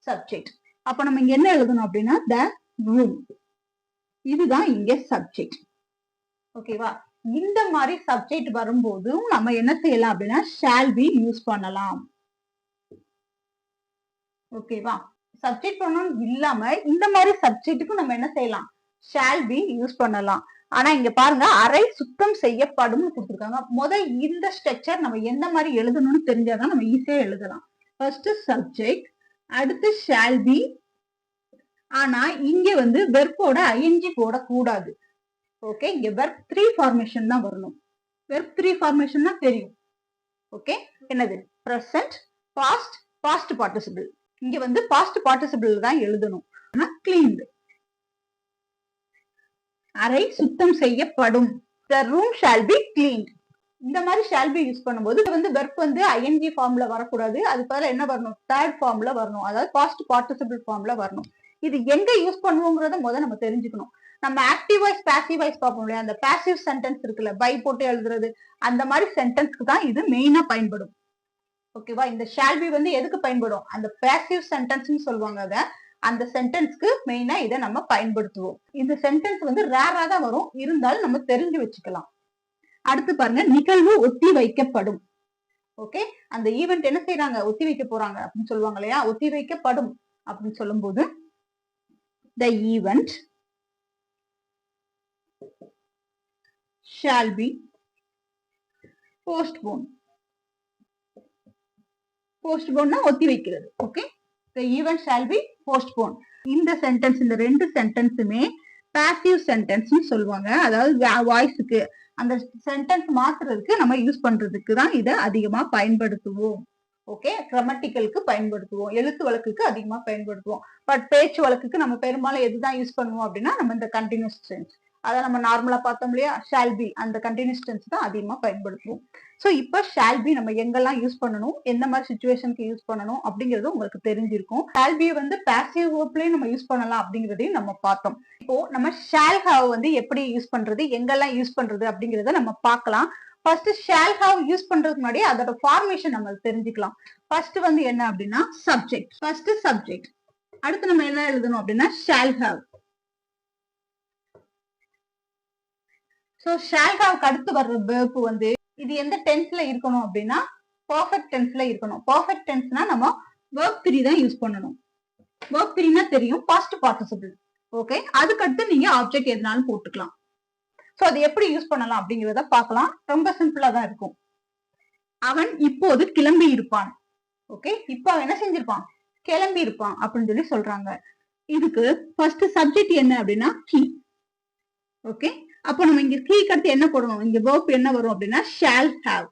சப்ஜெக்ட். அப்ப நம்ம இங்க என்ன எழுதணும் அப்படின்னா த ரூம். இதுதான் இங்க சப்ஜெக்ட். ஓகேவா? இந்த மாதிரி சப்ஜெக்ட் வரும்போதும் நம்ம என்ன செய்யலாம் அப்படின்னா ஷால் பி யூஸ் பண்ணலாம். ஓகேவா? சப்ஜெக்ட் பண்ணணும் இல்லாம இந்த மாதிரி சப்ஜெக்ட்டுக்கும் நம்ம என்ன செய்யலாம், ஷால் பி யூஸ் பண்ணலாம். ஆனா இங்க பாருங்க அறை சுத்தம் செய்யப்படும் கொடுத்துருக்காங்க. முதல் இந்த ஸ்ட்ரக்சர் நம்ம எந்த மாதிரி எழுதணும்னு தெரிஞ்சாதான் நம்ம ஈஸியா எழுதலாம். ஃபர்ஸ்ட் சப்ஜெக்ட், அடுத்து ஷால் பி. ஆனா இங்க வந்து வெர்போட ஐஎன்ஜி போடக்கூடாது. ஓகே, இங்க வெர்ப் 3 ஃபார்மேஷன் தான் வரணும். வெர்ப் 3 ஃபார்மேஷன் தான் தெரியும். ஓகே, என்னது பிரசன்ட், பாஸ்ட், பாஸ்ட் பார்ட்டிசிபிள். இங்க வந்து பாஸ்ட் பார்ட்டிசிபிள் தான் எழுதணும். ஆனா கிளீன்டு. அறை சுத்தம் செய்யப்படும். The room shall be cleaned. இந்த மாதிரி shall be யூஸ் பண்ணும்போது வந்து வெர்ப் வந்து ஐஎன்ஜி ஃபார்ம்ல வரக்கூடாது. அது பதிலா என்ன வரணும், தேர்ட் ஃபார்ம்ல வரணும். அதாவது பாஸ்ட் பார்ட்டிசிபிள் ஃபார்ம்ல வரணும். இது எங்க யூஸ் பண்ணுவோங்கிறத முதல்ல நம்ம தெரிஞ்சுக்கணும். நம்ம ஆக்டிவ் வாய்ஸ் பாசிவ் வாய்ஸ் பார்ப்போம் இல்லையா, அந்த பாசிவ் சென்டென்ஸ் இருக்குல்ல, பை போட்டு எழுதுறது, அந்த மாதிரி சென்டென்ஸ்க்கு தான் இது மெயினா பயன்படும். ஓகேவா? இந்த ஷால் பி வந்து எதுக்கு பயன்படும், அந்த பாசிவ் சென்டென்ஸ் சொல்லுவாங்க. அத அந்த சென்டென்ஸ்க்கு மெயினா இதை நம்ம பயன்படுத்துவோம். இந்த சென்டென்ஸ் வந்து ரேரா தான் வரும், இருந்தாலும் நம்ம தெரிஞ்சு வச்சுக்கலாம். அடுத்து பாருங்க, நிகழ்வு ஒத்தி வைக்கப்படும். ஓகே, அந்த ஈவென்ட் என்ன செய்யறாங்க, ஒத்தி வைக்க போறாங்க அப்படின்னு சொல்லுவாங்க இல்லையா, ஒத்தி வைக்கப்படும் அப்படின்னு சொல்லும் போது the event shall be postponed. postpone ஒத்தி வைக்கிறது. Okay, the event shall be postponed. இந்த சென்டென்ஸ், இந்த ரெண்டு சென்டென்ஸுமே பாசிவ் சென்டென்ஸ் சொல்லுவாங்க. அதாவது வாய்ஸுக்கு அந்த சென்டென்ஸ் மாத்துறதுக்கு நம்ம யூஸ் பண்றதுக்கு தான் இதை அதிகமா பயன்படுத்துவோம். ஓகே, கிராமட்டிக்கலுக்கு பயன்படுத்துவோம், எழுத்து வழக்குக்கு அதிகமா பயன்படுத்துவோம். பட் பேச்சு வழக்குக்கு நம்ம பெரும்பாலும் எதுதான் யூஸ் பண்ணுவோம் அப்படின்னா நம்ம இந்த கண்டினியூஸ் டென்ஸ், அதை நம்ம நார்மலா பார்த்தோம் இல்லையா, ஷால் பி, அந்த கண்டினியூஸ் டென்ஸ் தான் அதிகமா பயன்படுத்துவோம். சோ இப்ப ஷால் பி நம்ம எங்கெல்லாம் யூஸ் பண்ணணும், எந்த மாதிரி சிச்சுவேஷனுக்கு யூஸ் பண்ணணும் அப்படிங்கிறது உங்களுக்கு தெரிஞ்சிருக்கும். ஷால் பி வந்து பாசிவ் வேர்ப்லயும் நம்ம யூஸ் பண்ணலாம் அப்படிங்கறதையும் நம்ம பார்த்தோம். இப்போ நம்ம ஷால் ஹாவ் வந்து எப்படி யூஸ் பண்றது, எங்கெல்லாம் யூஸ் பண்றது அப்படிங்கறத நம்ம பார்க்கலாம். ஃபர்ஸ்ட் ஷால் ஹாவ் யூஸ் பண்றதுக்கு முன்னாடி அதோட ஃபார்மேஷன் நம்ம தெரிஞ்சுக்கலாம். ஃபர்ஸ்ட் வந்து என்ன அப்படின்னா சப்ஜெக்ட். ஃபர்ஸ்ட் சப்ஜெக்ட், அடுத்து நம்ம என்ன எழுதணும் அப்படின்னா ஷால் ஹாவ். சோ ஷால் ஹாவ்க்கு அடுத்து வர்ற வெர்ப் வந்து இது எந்த டென்ஸ்ல இருக்கணும் அப்படின்னா பெர்ஃபெக்ட் டென்ஸ்ல இருக்கணும். பெர்ஃபெக்ட் டென்ஸ்னா நம்ம வெர்ப் 3 தான் யூஸ் பண்ணணும். வெர்ப் 3னா தெரியும், பாஸ்ட் பார்ட்டிசிபிள். ஓகே, அதுக்கு அடுத்து நீங்க ஆப்ஜெக்ட் எதுனாலும் போட்டுக்கலாம். சோ அது எப்படி யூஸ் பண்ணலாம் அப்படிங்கறத பார்க்கலாம். ரொம்ப சிம்பிளா தான் இருக்கும். அவன் இப்போது கிளம்பி இருப்பான். ஓகே, இப்போ அவன் என்ன செஞ்சிருப்பான், கிளம்பி இருப்பான் அப்படின்னு சொல்லி சொல்றாங்க. இதுக்கு ஃபர்ஸ்ட் சப்ஜெக்ட் என்ன அப்படின்னா he. ஓகே, அப்போ நம்ம இங்க ஹீக்கு அடுத்து என்ன போடணும், இங்க verb என்ன வரும் அப்படின்னா shall have.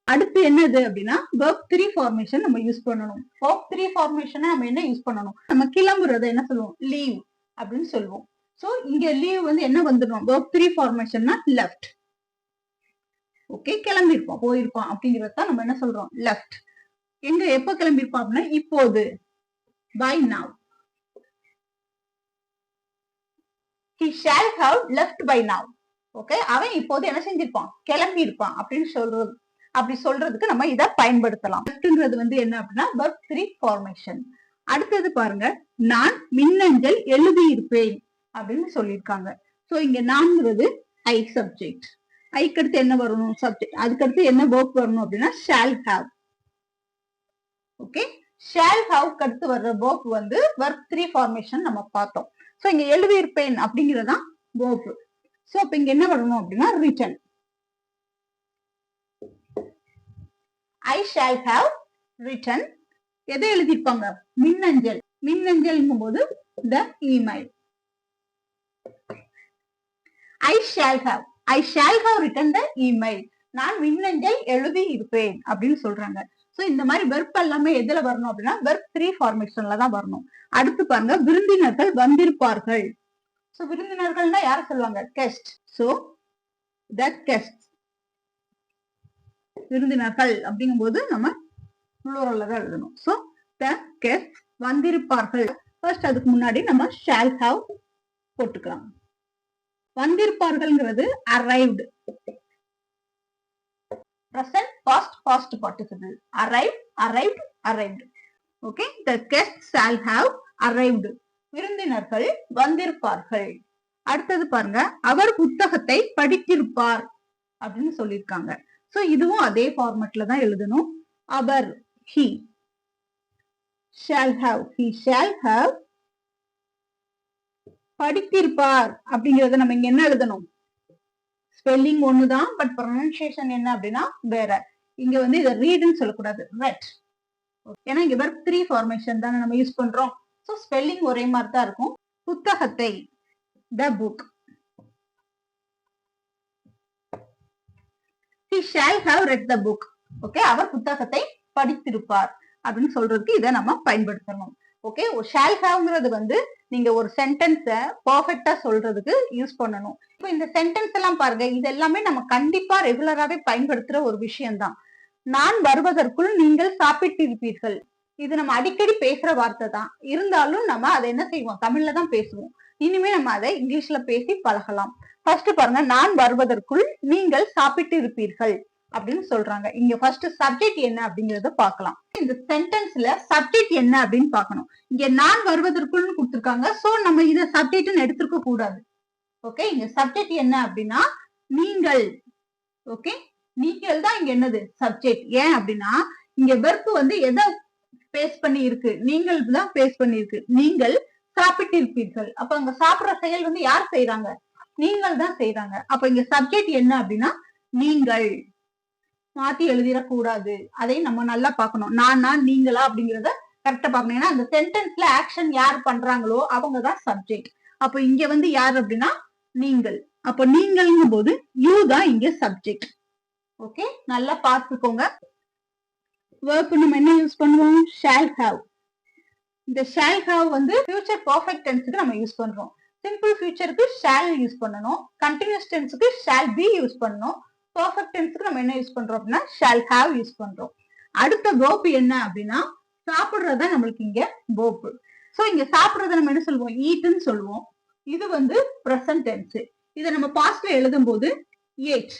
அடுத்து என்னது அப்படின்னா verb 3 ஃபார்மேஷன் நம்ம யூஸ் பண்ணணும். verb 3 ஃபார்மேஷனை நம்ம என்ன யூஸ் பண்ணணும், நம்ம கிளம்புறத என்ன சொல்லுவோம், லீவ் அப்படின்னு சொல்லுவோம். சோ இங்க லீவ் வந்து என்ன வந்துடும், verb 3 ஃபார்மேஷன்னா left. ஓகே, கிளம்பி இருப்பான், போயிருப்பான் அப்படிங்கறத நம்ம என்ன சொல்றோம், left. எங்க எப்ப கிளம்பி இருப்பான் அப்படின்னா இப்போது, by now. He shall have left by now. Okay, அவன் இப்போது என்ன செஞ்சிருப்பான், கிளம்பி இருப்பான் அப்படின்னு சொல்றது. அப்படி சொல்றதுக்கு நம்ம இதை பயன்படுத்தலாம். லெஃப்ட்ங்கிறது வந்து என்ன அப்படின்னா verb 3 ஃபார்மேஷன். அடுத்தது பாருங்க, நான் மின்னஞ்சல் எழுதி இருப்பேன் அப்படின்னு சொல்லியிருக்காங்க. சோ இங்க நான்கிறது ஐ சப்ஜெக்ட். ஐக்கு அடுத்து என்ன வரணும், சப்ஜெக்ட். அதுக்கடுத்து என்ன verb வரணும் அப்படின்னா shall have. Okay, shall have அடுத்து வர்ற verb வந்து verb 3 ஃபார்மேஷன் நம்ம பார்த்தோம். சோ இங்க எழுதி இருப்பேன் அப்படிங்கறதான் verb. சோ அப்ப இங்க என்ன வரணும் அப்படின்னா written. I shall have written. எதை எழுதிருப்பாங்க, மின்னஞ்சல். மின்னஞ்சல்ங்கும் போது the email. I shall have written the email. நான் மின்னஞ்சல் எழுதி இருப்பேன் அப்படின்னு சொல்றாங்க. சோ இந்த மாதிரி வெர்ப் எல்லாமே எதுல வரணும் அப்படின்னா verb 3 ஃபார்மேஷன்ல தான் வரணும். அடுத்து பாருங்க, விருந்தினர்கள் வந்திருப்பார்கள். சோ விருந்தினர்கள்னா யார சொல்லுவாங்க, கெஸ்ட். So the guests. விருந்தினர்கள் அப்படிங்கும் போது நம்ம ப்ளூரல்ல தான் எழுதணும். So the guests வந்திருப்பார்கள். ஃபர்ஸ்ட் அதுக்கு முன்னாடி நம்ம ஷால் ஹாவ் போட்டுக்கலாம். வந்திருப்பார்கள்ங்கிறது arrived. present past participle. arrived, arrived, arrived. Okay, the guests shall have arrived. விருந்தினர்கள் வந்திருப்பார்கள். அடுத்தது பாருங்க, அவர் புத்தகத்தை படித்திருப்பார் அப்படின்னு சொல்லியிருக்காங்க. சோ இதுவும் அதே ஃபார்மட்ல தான் எழுதணும். அவர் he shall have, he shall have படித்திருப்பார் அப்படிங்கறத நம்ம இங்க என்ன எழுதணும்? ஸ்பெல்லிங் ஒண்ணுதான், பட் ப்ரொனன்சியேஷன் என்ன அப்படின்னா வேற. இங்க வந்து இதை ரீட்னு சொல்லக்கூடாது, ரெட். ஏன்னா இங்க verb 3 ஃபார்மேஷன் தானே நம்ம யூஸ் பண்றோம். சோ ஸ்பெல்லிங் ஒரே மாதிரி தான் இருக்கும். புத்தகத்தை the book. He shall have read the book. Okay, அவர் புத்தகத்தை படித்திருப்பார் அப்படின்னு சொல்றதுக்கு இதை நம்ம பயன்படுத்தணும். ஓகே, ஒரு ஷால் ஹாவ்ங்கிறது வந்து நீங்க ஒரு சென்டென்ஸ பெர்ஃபெக்ட்டா சொல்றதுக்கு யூஸ் பண்ணணும். இப்போ இந்த சென்டென்ஸ் எல்லாம் பாருங்க, இது எல்லாமே நம்ம கண்டிப்பா ரெகுலராவே பயன்படுத்துற ஒரு விஷயம் தான். நான் வருவதற்குள் நீங்கள் சாப்பிட்டிருப்பீர்கள். இது நம்ம அடிக்கடி பேசுற வார்த்தை தான். இருந்தாலும் நம்ம அதை என்ன செய்வோம்? தமிழ்ல தான் பேசுவோம். இனிமே நம்ம அதை இங்கிலீஷ்ல பேசி பழகலாம். ஃபர்ஸ்ட் பாருங்க, நான் வருவதற்குள் நீங்கள் சாப்பிட்டு இருப்பீர்கள் அப்படின்னு சொல்றாங்க. இங்க ஃபர்ஸ்ட் சப்ஜெக்ட் என்ன அப்படிங்கறத பார்க்கலாம். இந்த சென்டென்ஸ்ல சப்ஜெக்ட் என்ன அப்படின்னு பார்க்கணும். இங்க நான் வருவதற்குள்னு கொடுத்திருக்காங்க. சோ நம்ம இத சப்ஜெக்ட்னு எடுத்துக்க கூடாது. ஓகே, இங்க சப்ஜெக்ட் என்ன அப்படின்னா நீங்கள். ஓகே, நீங்கள் தான் இங்க என்னது? சப்ஜெக்ட். ஏன் அப்படின்னா இங்க வெர்ப் வந்து எதை பேஸ் பண்ணி இருக்கு? நீங்கள் தான் பேஸ் பண்ணி இருக்கு. நீங்கள் சாப்பிட்டு இருப்பீர்கள். அப்ப அங்க சாப்பிடுற செயல் வந்து யார் செய்யறாங்க? நீங்கள் தான் செய்யறாங்க. அப்ப இங்க சப்ஜெக்ட் என்ன அப்படின்னா நீங்கள். மாத்தி எழுதிடக்கூடாது. அதை நம்ம நல்லா பார்க்கணும். நான் நீங்களா அப்படிங்கறத கரெக்டா பார்க்கணும். ஏன்னா அந்த சென்டென்ஸ்ல ஆக்ஷன் யார் பண்றாங்களோ அவங்கதான் சப்ஜெக்ட். அப்ப இங்க வந்து யார் அப்படின்னா நீங்கள். அப்ப நீங்கள்ங்கும் போது யூ தான் இங்க சப்ஜெக்ட். ஓகே, நல்லா பார்த்துக்கோங்க. verb நம்ம என்ன யூஸ் பண்ணுவோம்? shall have. இந்த shall have வந்து future perfect tenseக்கு நம்ம யூஸ் பண்றோம். சிம்பிள் ஃபியூச்சருக்கு shall யூஸ் பண்ணணும். கண்டினியூஸ் டென்ஸ்க்கு shall be யூஸ் பண்ணணும். பெர்ஃபெக்ட் டென்ஸ்க்கு நம்ம என்ன யூஸ் பண்றோம் அப்படின்னா shall have யூஸ் பண்றோம். அடுத்த verb என்ன அப்படின்னா சாப்பிடுறதா நம்மளுக்கு இங்க verb. சோ இங்க சாப்பிடுறத நம்ம என்ன சொல்லுவோம்? ஈட்னு சொல்லுவோம். இது வந்து பிரசன்ட் டென்ஸ். இதை நம்ம பாஸ்ட்ல எழுதும் போது ate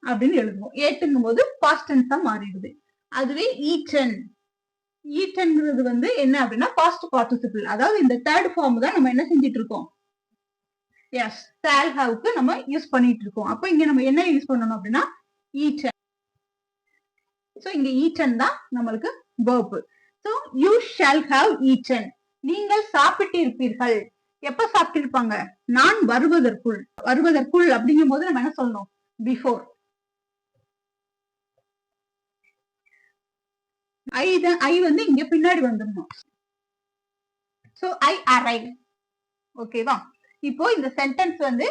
அப்படின்னு எழுதுவோம். ஏட்டுங்கும் போது பாஸ்ட் டென்ஸா மாறிடுது. அதுவே ஈட்டன். ஈட்டன்ங்கிறது வந்து என்ன அப்படின்னா பாஸ்ட் பார்ட்டிசிபிள். அதாவது இந்த தேர்ட் ஃபார்ம் தான் நம்ம என்ன செஞ்சிட்டு இருக்கோம்? எஸ், shall haveக்கு நம்ம யூஸ் பண்ணிட்டு இருக்கோம். அப்போ இங்க நம்ம என்ன யூஸ் பண்ணணும் அப்படின்னா ஈட்டன். சோ இங்க ஈட்டன் தான் நம்மளுக்கு verb. So you shall have eaten. நீங்கள் சாப்பிட்டு இருப்பீர்கள். எப்ப சாப்பிட்டு இருப்பாங்க? நான் வருவதற்குள். வருவதற்குள் அப்படிங்கும் போது நம்ம என்ன சொல்லணும்? பிஃபோர். ஐ வந்து இங்க பின்னாடி வந்துடணும். So I arrive. ஓகேவா? இப்போ இந்த சென்டென்ஸ் வந்து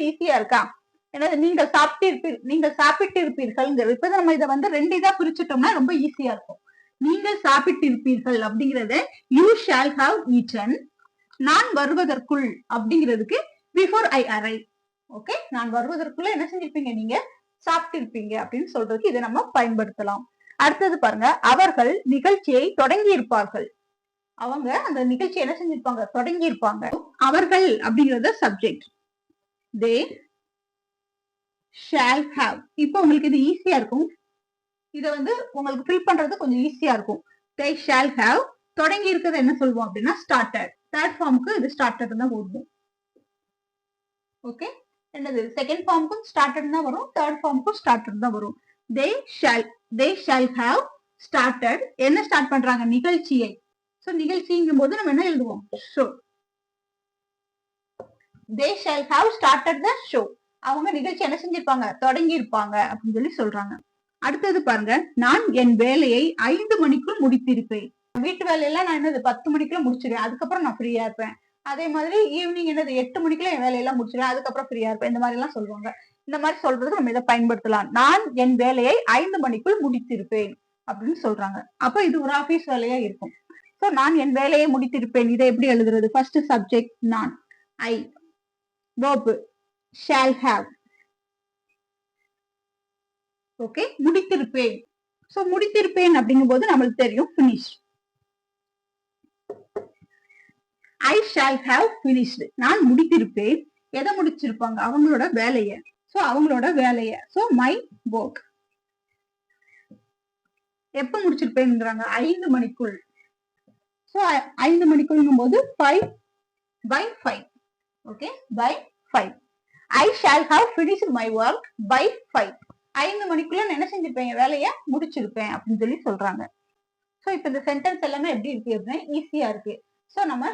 ஈஸியா இருக்கா? ஏன்னா நீங்கள் சாப்பிட்டு இருப்பீர்கள். இப்ப நம்ம இதை வந்து ரெண்டு இதா பிரிச்சுட்டோம்னா ரொம்ப ஈஸியா இருக்கும். நீங்கள் சாப்பிட்டு இருப்பீர்கள் அப்படிங்கறத யூ ஷால் ஹாவ் ஈட்டன். நான் வருவதற்குள் அப்படிங்கிறதுக்கு பிஃபோர் ஐ அரைவ். ஓகே, நான் வருவதற்குள்ள என்ன செஞ்சிருப்பீங்க? நீங்க சாப்பிட்டு இருப்பீங்க அப்படின்னு சொல்றதுக்கு இதை நம்ம பயன்படுத்தலாம். அடுத்தது பாருங்க, அவர்கள் நிகழ்ச்சியை தொடங்கி இருப்பார்கள். அவங்க அந்த நிகழ்ச்சி என்ன செஞ்சிருப்பாங்க? தொடங்கி இருப்பாங்க. அவர்கள் அப்படிங்கறத சப்ஜெக்ட். they shall have. இப்போ உங்களுக்கு இது ஈஸியா இருக்கும். இத வந்து உங்களுக்கு ஃபில் பண்றது கொஞ்சம் ஈஸியா இருக்கும். they shall have தொடங்கி இருக்கிறது என்ன சொல்லுவோம் அப்படின்னா started. தேர்ட் ஃபார்முக்கு இது started தான் போடுவோம். ஓகே, என்னது? செகண்ட் ஃபார்முக்கும் started தான் வரும், தேர்ட் ஃபார்முக்கும் started தான் வரும். they shall have started. என்ன ஸ்டார்ட் பண்றாங்க? நிகழ்ச்சியை. சோ நிகழ்ச்சிங்கும் போது நம்ம என்ன எழுதுவோம்? show. they shall have started the show. அவங்க நிகழ்ச்சி என்ன செஞ்சிருப்பாங்க? தொடங்கி இருப்பாங்க அப்படின்னு சொல்லி சொல்றாங்க. அடுத்தது பாருங்க, நான் என் வேலையை 5 மணிக்குள் முடித்திருப்பேன். வீட்டு வேலையெல்லாம் நான் என்னது 10 மணிக்குள்ள முடிச்சிடுவேன். அதுக்கப்புறம் நான் ஃப்ரீயா இருப்பேன். அதே மாதிரி ஈவினிங் என்னது 8 மணிக்குள்ள என் வேலையெல்லாம் முடிச்சிடுவேன். அதுக்கப்புறம் ஃப்ரீயா இருப்பேன். இந்த மாதிரி எல்லாம் சொல்லுவாங்க. இந்த மாதிரி சொல்றதுக்கு நம்ம இதை பயன்படுத்தலாம். நான் என் வேலையை 5 மணிக்குள் முடித்திருப்பேன் அப்படின்னு சொல்றாங்க. அப்ப இது ஒரு ஆபீஸ் வேலையா இருக்கும். சோ நான் என் வேலையை முடித்திருப்பேன். இதை எப்படி எழுதுறது? ஃபர்ஸ்ட் சப்ஜெக்ட் நான், I, verb shall have. Okay, முடித்திருப்பேன். சோ முடித்திருப்பேன் அப்படிங்கும் போது நம்மளுக்கு தெரியும் finish. I shall have finished, நான் முடித்திருப்பேன். எதை முடிச்சிருப்பாங்க? அவங்களோட வேலைய. சோ அவங்களோட வேலைய. So my work. எப்ப முடிச்சிருப்பேங்கிறாங்க? 5 மணிக்குள். சோ 5 மணிக்குள்ளும் போது 5 by 5. Okay, by 5. I shall have finished my work by 5. 5 மணிக்குள்ள நான் என்ன செஞ்சிருப்பேன்? வேலைய முடிச்சிருப்பேன் அப்படின்னு சொல்லி சொல்றாங்க. சோ இப்ப இந்த சென்டென்ஸ் எல்லாமே எப்படி இருக்கு அப்படின்னா ஈஸியா இருக்கு. சோ நம்ம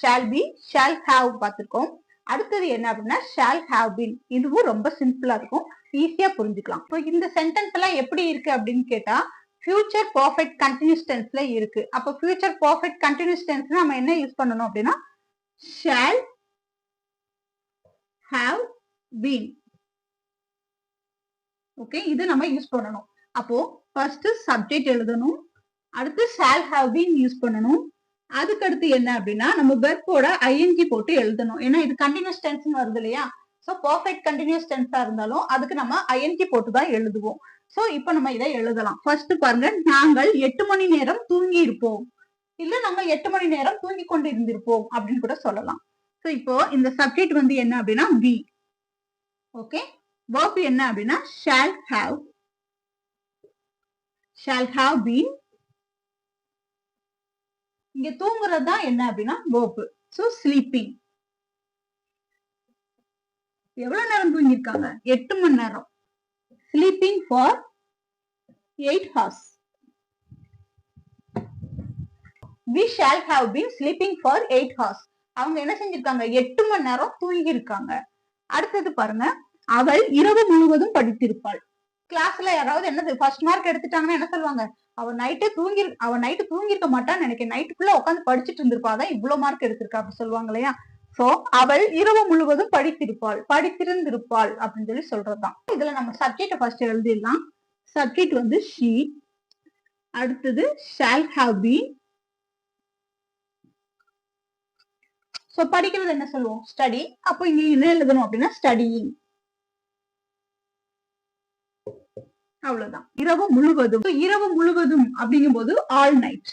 shall be, shall have பார்த்திருக்கோம். அடுத்தது என்ன அப்படின்னா shall have been. இதுவும் ரொம்ப சிம்பிளா இருக்கும், ஈஸியா புரிஞ்சுக்கலாம். இப்போ இந்த சென்டென்ஸ் எல்லாம் எப்படி இருக்கு அப்படின்னு கேட்டா ஃபியூச்சர் பர்ஃபெக்ட் கண்டினியூஸ் டென்ஸ்ல இருக்கு. அப்ப ஃபியூச்சர் பர்ஃபெக்ட் கண்டினியூஸ் டென்ஸ் நம்ம என்ன யூஸ் பண்ணணும் அப்படின்னா shall have been. ஓகே, இது நம்ம யூஸ் பண்ணணும். அப்போ ஃபர்ஸ்ட் சப்ஜெக்ட் எழுதணும், அடுத்து shall have been யூஸ் பண்ணணும். அதுக்கு அடுத்து என்ன அப்படின்னா நம்ம வெர்போட ஐஎன்ஜி போட்டு எழுதணும். ஏன்னா இது கண்டினியூஸ் டென்ஸ் வருது இல்லையா? சோ பர்ஃபெக்ட் கண்டினியூஸ் டென்ஸா இருந்தாலும் அதுக்கு நம்ம ஐஎன்ஜி போட்டு தான் எழுதுவோம். சோ இப்போ நம்ம இதை எழுதலாம். ஃபர்ஸ்ட் பாருங்க, நாங்கள் 8 மணி நேரம் தூங்கி இருப்போம், இல்ல நாங்கள் 8 மணி நேரம் தூங்கி கொண்டு இருந்திருப்போம் அப்படின்னு கூட சொல்லலாம். சோ இப்போ இந்த சப்ஜெக்ட் வந்து என்ன அப்படின்னா be. ஓகே, verb என்ன அப்படின்னா shall have been. இங்க தூங்குறது தான் என்ன அப்படின்னா verb. So sleeping. எவ்வளவு நேரம் தூங்கி இருக்காங்க? 8 மணி நேரம். sleeping for 8 hours. we shall have been sleeping for 8 hours. அவங்க என்ன செஞ்சிருக்காங்க? 8 மணி நேரம் தூங்கி இருக்காங்க. அடுத்தது பாருங்க, அவள் இரவு முழுவதும் படித்திருப்பாள். கிளாஸ்ல யாராவது என்ன ஃபர்ஸ்ட் மார்க் எடுத்துட்டாங்கன்னா என்ன சொல்லுவாங்க? அவ நைட்டு தூங்கி இருக்க மாட்டான்னு நினைக்கிறேன், நைட்டுக்குள்ள உட்காந்து படிச்சுட்டு இருந்திருப்பா, அதான் இவ்வளவு மார்க் எடுத்திருக்கா அப்படி சொல்லுவாங்க இல்லையா? சோ அவள் இரவு முழுவதும் படித்திருந்திருப்பாள் அப்படின்னு சொல்லி சொல்றதுதான். இதுல நம்ம சப்ஜெக்ட் ஃபர்ஸ்ட் எழுதிடலாம். சப்ஜெக்ட் வந்து she, அடுத்தது shall have been. சோ படிக்கிறது என்ன சொல்லுவோம்? ஸ்டடி. அப்போ இங்க என்ன எழுதணும் அப்படின்னா ஸ்டடியிங். அவ்வளவுதான். இரவு முழுவதும். இரவு முழுவதும் அப்படிங்கும் போது all night.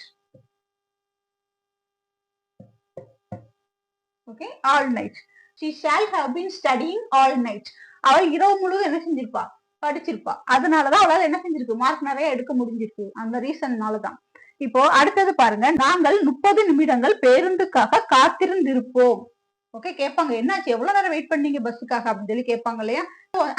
Okay, all night. she shall have been studying all night. அவள் இரவு முழுவதும் என்ன செஞ்சிருப்பா? படிச்சிருப்பா. அதனாலதான் அவளால என்ன செஞ்சிருக்கு? மார்க் நிறைய எடுக்க முடிஞ்சிருக்கு. அந்த ரீசன்னாலதான். இப்போ அடுத்தது பாருங்க, நாங்கள் 30 நிமிடங்கள் பேருந்துக்காக காத்திருந்திருப்போம். ஓகே, கேட்பாங்க என்னாச்சு, எவ்வளவு நேரம் வெயிட் பண்ணீங்க பஸ்ஸுக்காக அப்படின்னு சொல்லி கேட்பாங்க இல்லையா?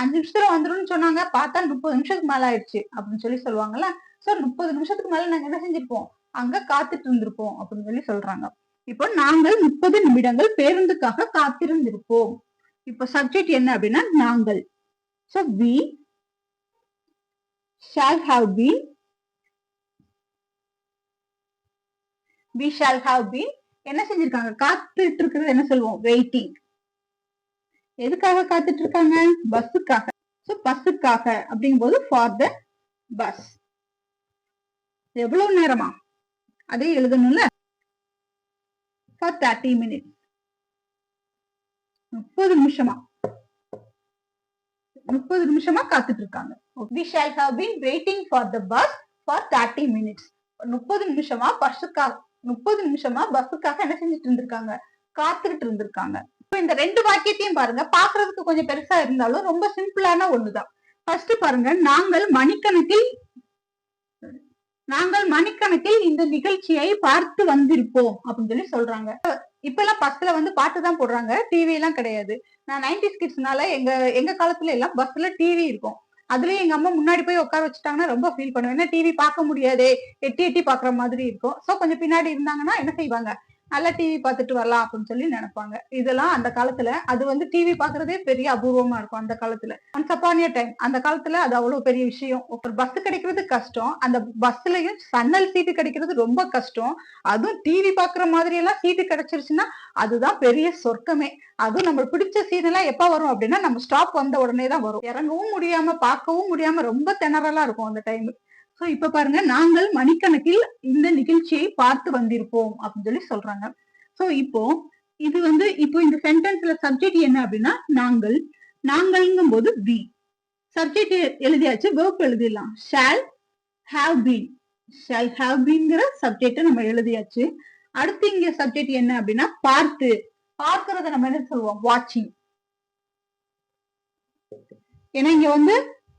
5 நிமிஷத்துல வந்துரும்னு சொன்னாங்க, பார்த்தா 30 நிமிஷத்துக்கு மேல ஆயிடுச்சு அப்படின்னு சொல்லி சொல்லுவாங்கல்ல. சோ 30 நிமிஷத்துக்கு மேல நாங்க என்ன செஞ்சிருப்போம்? அங்க காத்துட்டு இருந்திருப்போம் அப்படின்னு சொல்லி சொல்றாங்க. இப்போ நாங்கள் 30 நிமிடங்கள் பேருந்துக்காக காத்திருந்திருப்போம். இப்போ சப்ஜெக்ட் என்ன அப்படின்னா நாங்கள். So we shall have been. we shall have been என்ன செஞ்சிருக்காங்க? காத்துட்டு இருக்கிறது என்ன சொல்லுவோம்? வெயிட்டிங். எதுக்காக காத்துட்டு இருக்காங்க? பஸ்ஸுக்காக. சோ பஸ்ஸுக்காக அப்படிங்கும் போது ஃபார் த பஸ். எவ்வளவு நேரமா அதே எழுதணும்ல. for 30 minutes. 30 நிமிஷமா காத்துட்டு இருக்காங்க. we shall have been waiting for the bus for 30 minutes. 30 நிமிஷமா பஸ்ஸுக்காக என்ன செஞ்சுட்டு இருந்திருக்காங்க? காத்துக்கிட்டு இருந்திருக்காங்க. இப்போ இந்த ரெண்டு வாக்கியத்தையும் பாருங்க, பாக்குறதுக்கு கொஞ்சம் பெருசா இருந்தாலும் ரொம்ப சிம்பிளான ஒண்ணுதான். ஃபர்ஸ்ட் பாருங்க, நாங்கள் மணிக்கணக்கில் இந்த நிகழ்ச்சியை பார்த்து வந்திருப்போம் அப்படின்னு சொல்லி சொல்றாங்க. இப்ப எல்லாம் பஸ்ல வந்து பாட்டு தான் போடுறாங்க, டிவி எல்லாம் கிடையாது. நான் 90s கிட்ஸ்னால எங்க காலத்துல எல்லாம் பஸ்ல டிவி இருக்கும். அதுலயும் எங்க அம்மா முன்னாடி போய் உட்கார வச்சுட்டாங்கன்னா ரொம்ப ஃபீல் பண்ணுவேன். ஏன்னா டிவி பார்க்க முடியாதே, எட்டி பாக்குற மாதிரி இருக்கும். சோ கொஞ்சம் பின்னாடி இருந்தாங்கன்னா என்ன செய்வாங்க? நல்லா டிவி பார்த்துட்டு வரலாம் அப்படின்னு சொல்லி நினைப்பாங்க. இதெல்லாம் அந்த காலத்துல அது வந்து டிவி பாக்குறதே பெரிய அபூர்வமா இருக்கும். அந்த காலத்துல ஒன்ஸ் அப்பான் எ டைம் அந்த காலத்துல அது அவ்வளவு பெரிய விஷயம். ஒரு பஸ் கிடைக்கிறது கஷ்டம், அந்த பஸ்லயும் சன்னல் சீட்டு கிடைக்கிறது ரொம்ப கஷ்டம். அதுவும் டிவி பாக்குற மாதிரி எல்லாம் சீட்டு கிடைச்சிருச்சுன்னா அதுதான் பெரிய சொர்க்கமே. அதுவும் நம்ம பிடிச்ச சீன் எல்லாம் எப்ப வரும் அப்படின்னா நம்ம ஸ்டாப் வந்த உடனே தான் வரும். இறங்கவும் முடியாம பார்க்கவும் முடியாம ரொம்ப திணறலா இருக்கும் அந்த டைம். சோ இப்ப பாருங்க, நாங்கள் மணிக்கணக்கில் இந்த நிகழ்ச்சியை பார்த்து வந்திருப்போம் அப்படின்னு சொல்லி சொல்றாங்க. சோ இப்போ இது வந்து இப்போ இந்த சென்டென்ஸ்ல சப்ஜெக்ட் என்ன அப்படின்னா நாங்கள்ங்கும் போது we. சப்ஜெக்ட் எழுதியாச்சு, verb எழுதிடலாம். shall have been. ங்கிற சப்ஜெக்ட் நம்ம எழுதியாச்சு. அடுத்து இங்க சப்ஜெக்ட் என்ன அப்படின்னா பார்த்து. பார்க்கறத நம்ம என்ன சொல்லுவோம்? வாட்சிங். ஏன்னா இங்க வந்து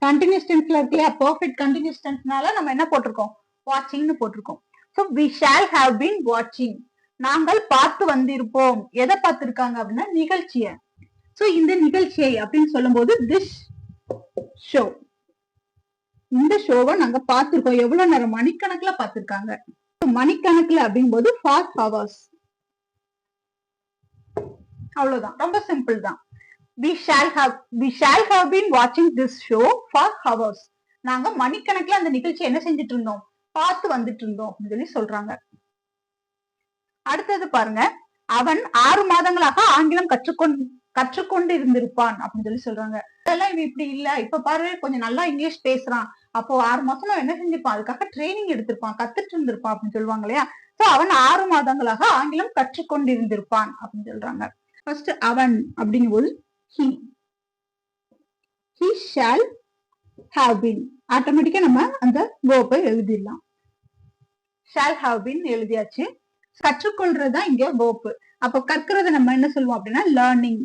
கண்டினியூஸ் டென்ஸ்ல இருக்கு இல்லையா, பெர்ஃபெக்ட் கண்டினியூஸ் டென்ஸ்னால நம்ம என்ன போட்டிருக்கோம்? வாட்சிங்னு போட்டிருக்கோம். So we shall have been watching. நாங்கள் பார்த்து வந்திருப்போம். எதை பார்த்திருக்காங்க அப்படின்னா நிகழ்ச்சியை. ஸோ இந்த நிகழ்ச்சியை அப்படின்னு சொல்லும் போது திஸ் ஷோ, இந்த ஷோவை நாங்க பார்த்திருக்கோம். எவ்வளவு நேரம்? மணிக்கணக்குல பார்த்திருக்காங்க. மணிக்கணக்குல அப்படிங்கும்போது ஃபார் ஹவர்ஸ். அவ்வளவுதான், ரொம்ப சிம்பிள் தான். we shall have been watching this show for hours. நாங்க மணிக்கணக்குல அந்த நிகழ்ச்சி என்ன செஞ்சுட்டு இருந்தோம்? பார்த்து வந்துட்டு இருந்தோம் அப்படின்னு சொல்லி சொல்றாங்க. அடுத்தது பாருங்க, அவன் 6 மாதங்களாக ஆங்கிலம் கற்றுக்கொண்டு இருந்திருப்பான் அப்படின்னு சொல்லி சொல்றாங்க. அதெல்லாம் இவன் இப்படி இல்ல, இப்ப பாரு கொஞ்சம் நல்லா இங்கிலீஷ் பேசுறான், அப்போ 6 மாசமா என்ன செஞ்சிருப்பான்? அதுக்காக ட்ரைனிங் எடுத்திருப்பான், கத்துட்டு இருந்திருப்பான் அப்படின்னு சொல்லுவாங்க இல்லையா. சோ அவன் 6 மாதங்களாக ஆங்கிலம் கற்றுக்கொண்டு இருந்திருப்பான் அப்படின்னு சொல்றாங்க. ஃபர்ஸ்ட் அவன் அப்படிங்கும் போது he shall have been. ஆட்டோமேட்டிக்கா நம்ம அந்த verb-ஐ எழுதிடலாம். shall have been எழுதியாச்சு. கற்றுக்கொள்றதுதான் இங்க verb. அப்போ கற்கிறத நம்ம என்ன சொல்லுவோம் அப்படின்னா learning.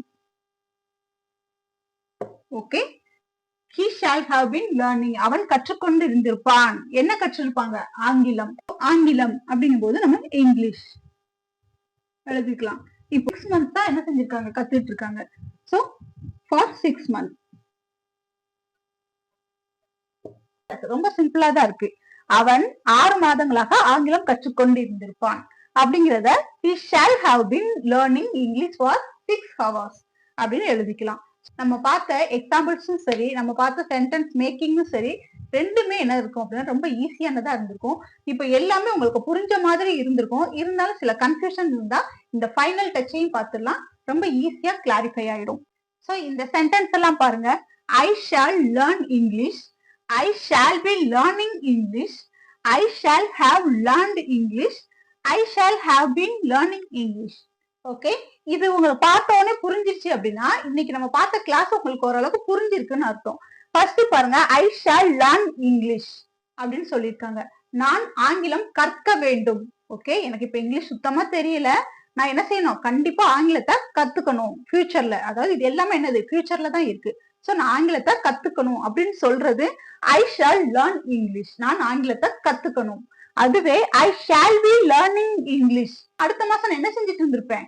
Okay, he shall have been learning. அவன் கற்றுக்கொண்டு இருந்திருப்பான். என்ன கற்றிருப்பாங்க? ஆங்கிலம். ஆங்கிலம் அப்படிங்கும் போது நம்ம இங்கிலீஷ் எழுதிக்கலாம். இப்போ 6 months தான் என்ன செஞ்சிருக்காங்க? கத்துட்டு இருக்காங்க. So for 6 months. ரொம்ப சிம்பிளா தான் இருக்கு. அவன் 6 மாதங்களாக ஆங்கிலம் கற்றுக்கொண்டு இருந்திருப்பான் அப்படிங்கிறத he shall have been learning English for 6 hours அப்படின்னு எழுதிக்கலாம். நம்ம பார்த்த எக்ஸாம்பிள்ஸும் சரி, நம்ம பார்த்த சென்டென்ஸ் மேக்கிங்கும் சரி, ரெண்டுமே என்ன இருக்கும் அப்படின்னா ரொம்ப ஈஸியானதா இருந்திருக்கும். இப்ப எல்லாமே உங்களுக்கு புரிஞ்ச மாதிரி இருந்திருக்கும். இருந்தாலும் சில கன்ஃபியூஷன் இருந்தா இந்த ஃபைனல் டச்சையும் பார்த்துடலாம். ரொம்ப ஈஸியா கிளாரிஃபை ஆயிடும். சோ இந்த சென்டென்ஸ் எல்லாம் பாருங்க. I shall learn English. I shall be learning English. I shall have learned English. I shall have been learning English. Okay, இது உங்களுக்கு பார்த்த உடனே புரிஞ்சிருச்சு அப்படின்னா இன்னைக்கு நம்ம பார்த்த கிளாஸ் உங்களுக்கு ஓரளவுக்கு புரிஞ்சிருக்குன்னு அர்த்தம். ஃபர்ஸ்ட் பாருங்க, I shall learn English அப்படின்னு சொல்லியிருக்காங்க. நான் ஆங்கிலம் கற்க வேண்டும். ஓகே, எனக்கு இப்ப இங்கிலீஷ் சுத்தமா தெரியல, நான் என்ன செய்யணும்? கண்டிப்பா ஆங்கிலத்தை கத்துக்கணும் ஃபியூச்சர்ல. அதாவது இது எல்லாமே என்னது? ஃபியூச்சர்ல தான் இருக்கு. சோ நான் ஆங்கிலத்தை கத்துக்கணும் அப்படின்னு சொல்றது I shall learn English. நான் ஆங்கிலத்தை கத்துக்கணும். அதுவே I shall be learning English. அடுத்த மாசம் நான் என்ன செஞ்சுட்டு இருந்திருப்பேன்?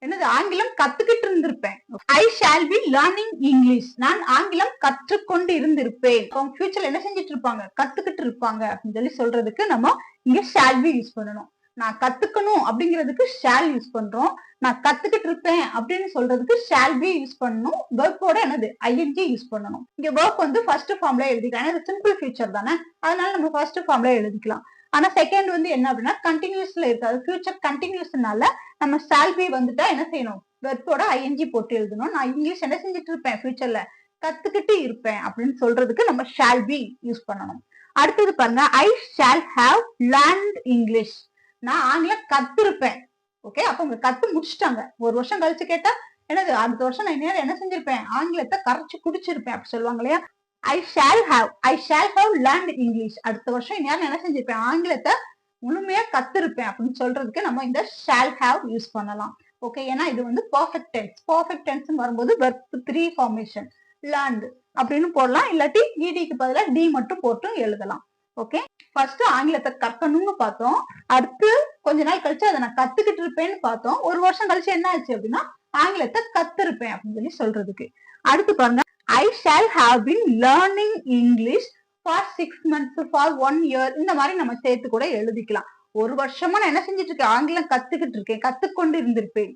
என்னது? ஆங்கிலம் கத்துக்கிட்டு இருந்திருப்பேன். I shall be learning English. நான் ஆங்கிலம் கற்றுக்கொண்டு இருந்திருப்பேன். அவங்க ஃபியூச்சர்ல என்ன செஞ்சுட்டு இருப்பாங்க? கத்துக்கிட்டு இருப்பாங்க அப்படின்னு சொல்லி சொல்றதுக்கு நம்ம இங்க shall be யூஸ் பண்ணணும். நான் கத்துக்கணும் அப்படிங்கிறதுக்கு shall யூஸ் பண்றோம். நான் கத்துக்கிட்டு இருப்பேன் அப்படின்னு சொல்றதுக்கு shall be யூஸ் பண்ணணும். verb-ஓட என்னது? ing யூஸ் பண்ணணும். இங்க verb வந்து ஃபர்ஸ்ட் ஃபார்ம்ல எழுதிக்கலாம். இது சிம்பிள் ஃபியூச்சர் தானே, அதனால நம்ம ஃபர்ஸ்ட் ஃபார்ம்ல எழுதிக்கலாம். ஆனா செகண்ட் வந்து என்ன அப்படின்னா கண்டினியூஸ்ல இருக்கு. அது ஃபியூச்சர் கண்டினியூஸ்னால நம்ம shall be வந்துட்டா என்ன செய்யணும்? verb-ஓட ing போட்டு எழுதணும். நான் இங்கிலீஷ் என்ன செஞ்சுட்டு இருப்பேன்? ஃபியூச்சர்ல கத்துக்கிட்டு இருப்பேன் அப்படின்னு சொல்றதுக்கு நம்ம shall be யூஸ் பண்ணணும். அடுத்தது பாருங்க, I shall have learned English. நான் ஆங்கிலம் கத்திருப்பேன். ஓகே, அப்ப உங்க கத்து முடிச்சுட்டாங்க. ஒரு வருஷம் கழிச்சு கேட்டா என்னது? அடுத்த வருஷம் நான் என்ன செஞ்சிருப்பேன்? ஆங்கிலத்தை கரைச்சு குடிச்சிருப்பேன் அப்படி சொல்லுவாங்க இல்லையா. I shall have learned English. அடுத்த வருஷம் என்ன செஞ்சிருப்பேன்? ஆங்கிலத்தை முழுமையா கத்திருப்பேன் அப்படின்னு சொல்றதுக்கு நம்ம இந்த shall have யூஸ் பண்ணலாம். ஓகே, ஏன்னா இது வந்து பர்ஃபெக்ட் டென்ஸ். பர்ஃபெக்ட் டென்ஸ் வரும்போது verb 3 ஃபார்மேஷன் learned அப்படின்னு போடலாம், இல்லாட்டி ed-க்கு பதிலா d மட்டும் போட்டு எழுதலாம். ஓகே, ஃபர்ஸ்ட் ஆங்கிலத்தை கற்கணும்னு பார்த்தோம். அடுத்து கொஞ்ச நாள் கழிச்சு அதை நான் கத்துக்கிட்டு இருப்பேன்னு பார்த்தோம். ஒரு வருஷம் கழிச்சு என்ன ஆச்சு அப்படின்னா ஆங்கிலத்தை கத்திருப்பேன் அப்படின்னு சொல்லி சொல்றதுக்கு. அடுத்து பாருங்க, I shall have been learning English for 6 months, for 1 year. இந்த மாதிரி நம்ம சேர்த்து கூட எழுதிக்கலாம். ஒரு வருஷமா நான் என்ன செஞ்சுட்டு இருக்கேன்? ஆங்கிலம் கத்துக்கிட்டு இருக்கேன், கத்துக்கொண்டு இருந்திருப்பேன்.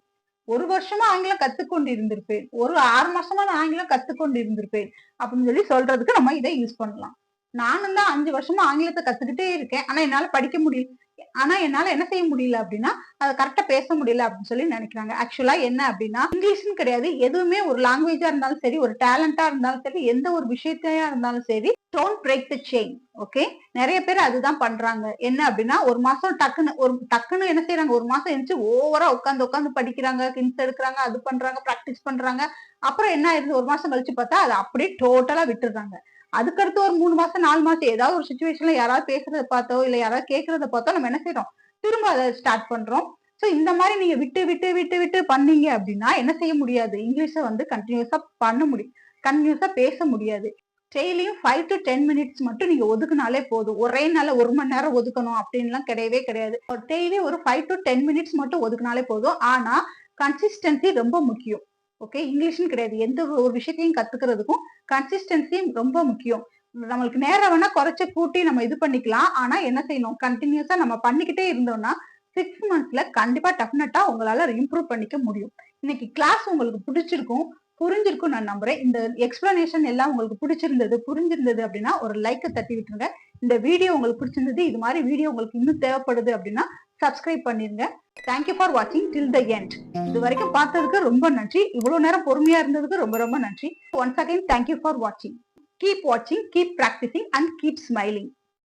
ஒரு வருஷமா ஆங்கிலம் கத்துக்கொண்டு இருந்திருப்பேன். ஒரு 6 மாசமா நான் ஆங்கிலம் கத்துக்கொண்டு இருந்திருப்பேன் அப்படின்னு சொல்லி சொல்றதுக்கு நம்ம இதை யூஸ் பண்ணலாம். நானும் தான் 5 வருஷமா ஆங்கிலத்தை கத்துக்கிட்டே இருக்கேன், ஆனா என்னால படிக்க முடியல, ஆனா என்னால என்ன செய்ய முடியல அப்படின்னா அதை கரெக்டா பேச முடியல அப்படின்னு சொல்லி நினைக்கிறாங்க. ஆக்சுவலா என்ன அப்படின்னா இங்கிலீஷ்னு கிடையாது, எதுவுமே ஒரு லாங்குவேஜா இருந்தாலும் சரி, ஒரு டேலண்டா இருந்தாலும் சரி, எந்த ஒரு விஷயத்தையா இருந்தாலும் சரி, don't break the chain. Okay, நிறைய பேர் அதுதான் பண்றாங்க. என்ன அப்படின்னா ஒரு மாசம் டக்குன்னு என்ன செய்யறாங்க? ஒரு மாசம் எழுந்து ஓவரா உட்காந்து படிக்கிறாங்க, ஹிண்ட்ஸ் எடுக்கிறாங்க, அது பண்றாங்க, பிராக்டிஸ் பண்றாங்க. அப்புறம் என்ன ஆயிருது? ஒரு மாசம் கழிச்சு பார்த்தா அதை அப்படியே டோட்டலா விட்டுறாங்க. அதுக்கடுத்து ஒரு 3 மாசம் 4 மாசம் ஏதாவது ஒரு சுச்சுவேஷன்ல யாராவது பேசுறத பார்த்தோ இல்ல யாராவது கேட்கறத பார்த்தோ நம்ம என்ன செய்யறோம்? திரும்ப அதை ஸ்டார்ட் பண்றோம். சோ இந்த மாதிரி நீங்க விட்டு விட்டு விட்டு விட்டு பண்ணீங்க அப்படின்னா என்ன செய்ய முடியாது, இங்கிலீஷை வந்து கண்டினியூஸா பண்ண முடியும், கண்டினியூஸா பேச முடியாது. டெய்லியும் 5 to 10 மினிட்ஸ் மட்டும் நீங்க ஒதுக்குனாலே போதும். ஒரே நாள்ல 1 மணி நேரம் ஒதுக்கணும் அப்படின்லாம் கிடையவே கிடையாது. டெய்லி ஒரு 5 to 10 மினிட்ஸ் மட்டும் ஒதுக்குனாலே போதும். ஆனா கன்சிஸ்டன்சி ரொம்ப முக்கியம். ஓகே, இங்கிலீஷ்னு கிடையாது, எந்த ஒரு விஷயத்தையும் கத்துக்கிறதுக்கும் கன்சிஸ்டன்சி ரொம்ப முக்கியம். நம்மளுக்கு நேரம் வேணா குறைச்சு கூட்டி நம்ம இது பண்ணிக்கலாம். ஆனா என்ன செய்யணும், கண்டினியூஸா நம்ம பண்ணிக்கிட்டே இருந்தோம்னா 6 மந்த்ஸ்ல கண்டிப்பா டெஃபினட்டா உங்களால இம்ப்ரூவ் பண்ணிக்க முடியும். இன்னைக்கு கிளாஸ் உங்களுக்கு பிடிச்சிருக்கும், புரிஞ்சிருக்கும் நான் நம்புறேன். இந்த எக்ஸ்பிளனேஷன் எல்லாம் உங்களுக்கு பிடிச்சிருந்தது, புரிஞ்சிருந்தது அப்படின்னா ஒரு லைக்கை தட்டி விட்டுருங்க. இந்த வீடியோ உங்களுக்கு பிடிச்சிருந்தது, இது மாதிரி வீடியோ உங்களுக்கு இன்னும் தேவைப்படுது அப்படின்னா சப்ஸ்கிரைப் பண்ணிருங்க. தேங்க்யூ ஃபார் வாட்சிங் டில் த எண்ட். இது வரைக்கும் பார்த்ததுக்கு ரொம்ப நன்றி. இவ்வளவு நேரம் பொறுமையா இருந்ததுக்கு ரொம்ப ரொம்ப நன்றி. ஒன்ஸ் அகைன் தேங்க்யூ ஃபார் வாட்சிங். Keep watching, keep practicing and keep smiling.